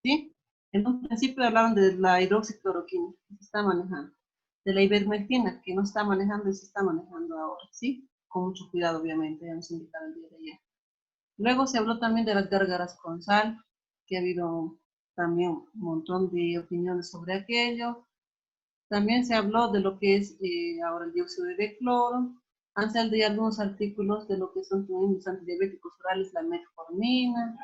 ¿sí? En un principio hablaban de la hidroxicloroquina, que se está manejando, de la ivermectina, que no está manejando y se está manejando ahora, ¿sí? Con mucho cuidado, obviamente, ya nos indicaron el día de ayer. Luego se habló también de las gárgaras con sal, que ha habido también un montón de opiniones sobre aquello. También se habló de lo que es ahora el dióxido de cloro. Han salido algunos artículos de lo que son los antidiabéticos orales, la metformina.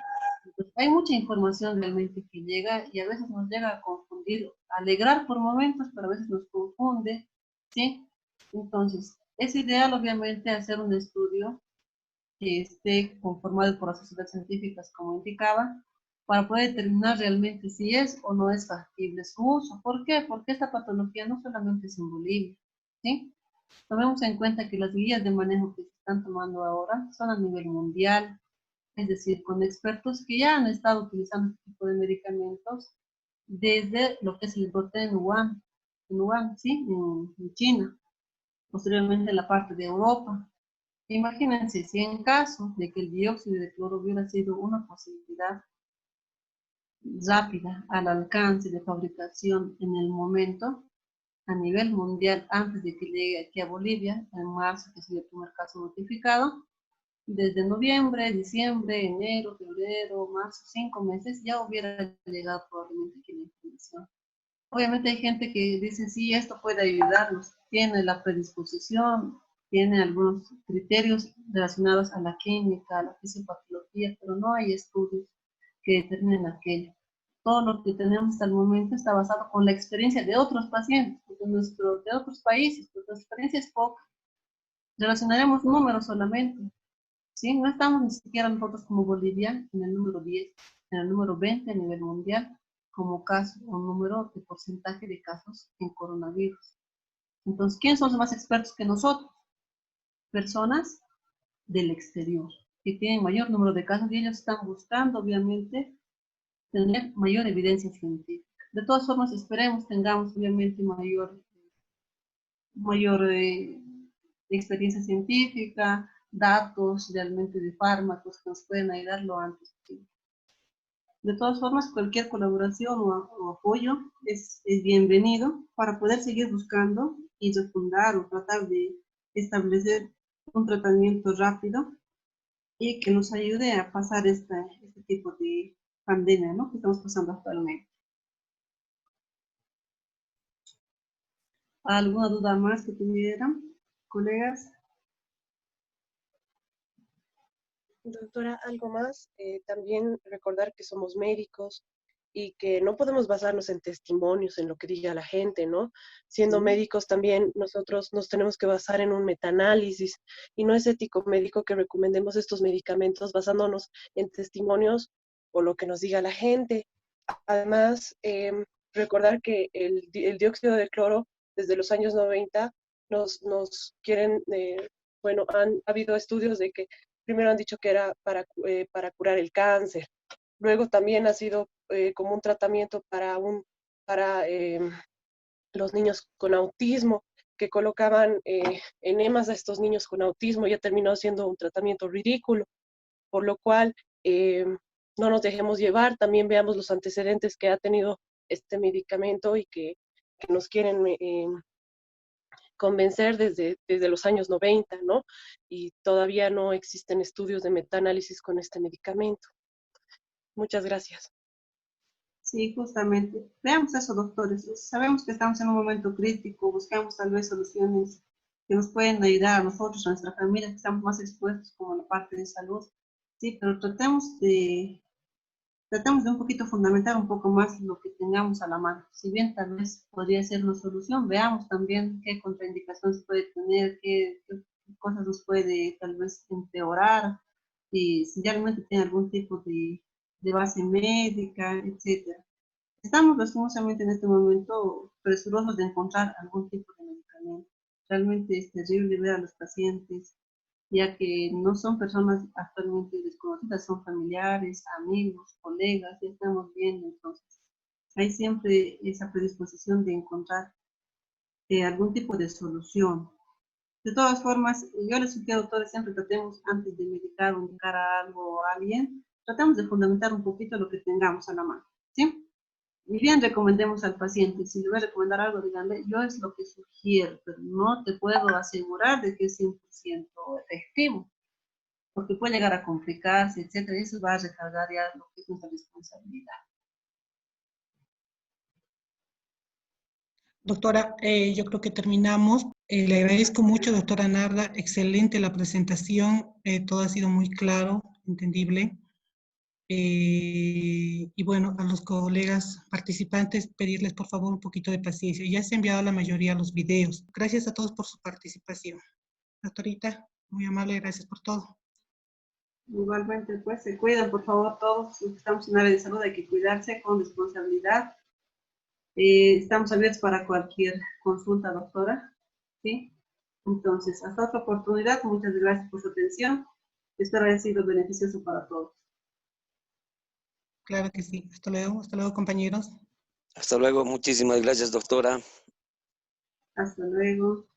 Entonces, hay mucha información realmente que llega y a veces nos llega a confundir, a alegrar por momentos, pero a veces nos confunde, ¿sí? Entonces, es ideal obviamente hacer un estudio que esté conformado por las sociedades científicas, como indicaba, para poder determinar realmente si es o no es factible su uso. ¿Por qué? Porque esta patología no solamente es en Bolivia, ¿sí? Tomemos en cuenta que las guías de manejo que se están tomando ahora son a nivel mundial, es decir, con expertos que ya han estado utilizando este tipo de medicamentos desde lo que es el brote en Wuhan, ¿sí? En China, posteriormente en la parte de Europa. Imagínense si en caso de que el dióxido de cloro hubiera sido una posibilidad rápida al alcance de fabricación en el momento, a nivel mundial, antes de que llegue aquí a Bolivia, en marzo, que es el primer caso notificado, desde noviembre, diciembre, enero, febrero, marzo, 5 meses, ya hubiera llegado probablemente aquí la información. Obviamente hay gente que dice, sí, esto puede ayudarnos, tiene la predisposición, tiene algunos criterios relacionados a la química, a la fisiopatología, pero no hay estudios que determinen aquello. Todo lo que tenemos hasta el momento está basado con la experiencia de otros pacientes, de otros países, porque la experiencia es poca. Relacionaremos números solamente, ¿sí? No estamos ni siquiera nosotros como Bolivia en el número 10, en el número 20 a nivel mundial, como caso o número de porcentaje de casos en coronavirus. Entonces, ¿quiénes son los más expertos que nosotros? Personas del exterior, que tienen mayor número de casos y ellos están buscando, obviamente, tener mayor evidencia científica. De todas formas, esperemos tengamos, obviamente, mayor experiencia científica, datos realmente de fármacos que nos pueden ayudar lo antes posible. De todas formas, cualquier colaboración o apoyo es bienvenido para poder seguir buscando y refundar o tratar de establecer un tratamiento rápido y que nos ayude a pasar este tipo de pandemia, ¿no?, que estamos pasando actualmente. ¿Alguna duda más que tuvieran, colegas? Doctora, algo más, también recordar que somos médicos y que no podemos basarnos en testimonios, en lo que diga la gente, ¿no? Siendo médicos también nosotros nos tenemos que basar en un metaanálisis y no es ético médico que recomendemos estos medicamentos basándonos en testimonios o lo que nos diga la gente. Además, recordar que el dióxido de cloro desde los años 90 nos quieren, bueno, ha habido estudios de que primero han dicho que era para curar el cáncer, luego también ha sido como un tratamiento para los niños con autismo, que colocaban enemas a estos niños con autismo, ya terminó siendo un tratamiento ridículo, por lo cual no nos dejemos llevar, también veamos los antecedentes que ha tenido este medicamento y que nos quieren convencer desde los años 90, ¿no? Y todavía no existen estudios de metaanálisis con este medicamento. Muchas gracias. Sí, justamente. Veamos eso, doctores. Sabemos que estamos en un momento crítico, buscamos tal vez soluciones que nos pueden ayudar a nosotros, a nuestra familia, que estamos más expuestos como la parte de salud. Sí, pero tratemos de un poquito fundamentar un poco más lo que tengamos a la mano. Si bien tal vez podría ser una solución, veamos también qué contraindicaciones puede tener, qué cosas nos puede tal vez empeorar, y si realmente tiene algún tipo de base médica, etcétera. Estamos lastimosamente en este momento presurosos de encontrar algún tipo de medicamento. Realmente es terrible ver a los pacientes, ya que no son personas actualmente desconocidas, son familiares, amigos, colegas, ya estamos viendo. Entonces, hay siempre esa predisposición de encontrar algún tipo de solución. De todas formas, yo les sugiero a todos, siempre tratemos, antes de medicar o indicar a algo o a alguien, tratemos de fundamentar un poquito lo que tengamos a la mano, ¿sí? Y bien recomendemos al paciente, si le voy a recomendar algo, díganle, yo es lo que sugiero, pero no te puedo asegurar de que es 100% efectivo, porque puede llegar a complicarse, etcétera, y eso va a recargar ya lo que es nuestra responsabilidad. Doctora, yo creo que terminamos. Le agradezco mucho, doctora Narda. Excelente la presentación. Todo ha sido muy claro, entendible. Y bueno, a los colegas participantes, pedirles por favor un poquito de paciencia. Ya se ha enviado la mayoría los videos. Gracias a todos por su participación. Doctorita, muy amable, gracias por todo. Igualmente, pues, se cuidan, por favor, todos los que estamos en área de salud, hay que cuidarse con responsabilidad. Estamos abiertos para cualquier consulta, doctora, ¿sí? Entonces, hasta otra oportunidad, muchas gracias por su atención. Espero haya sido beneficioso para todos. Claro que sí. Hasta luego, compañeros. Hasta luego, muchísimas gracias, doctora. Hasta luego.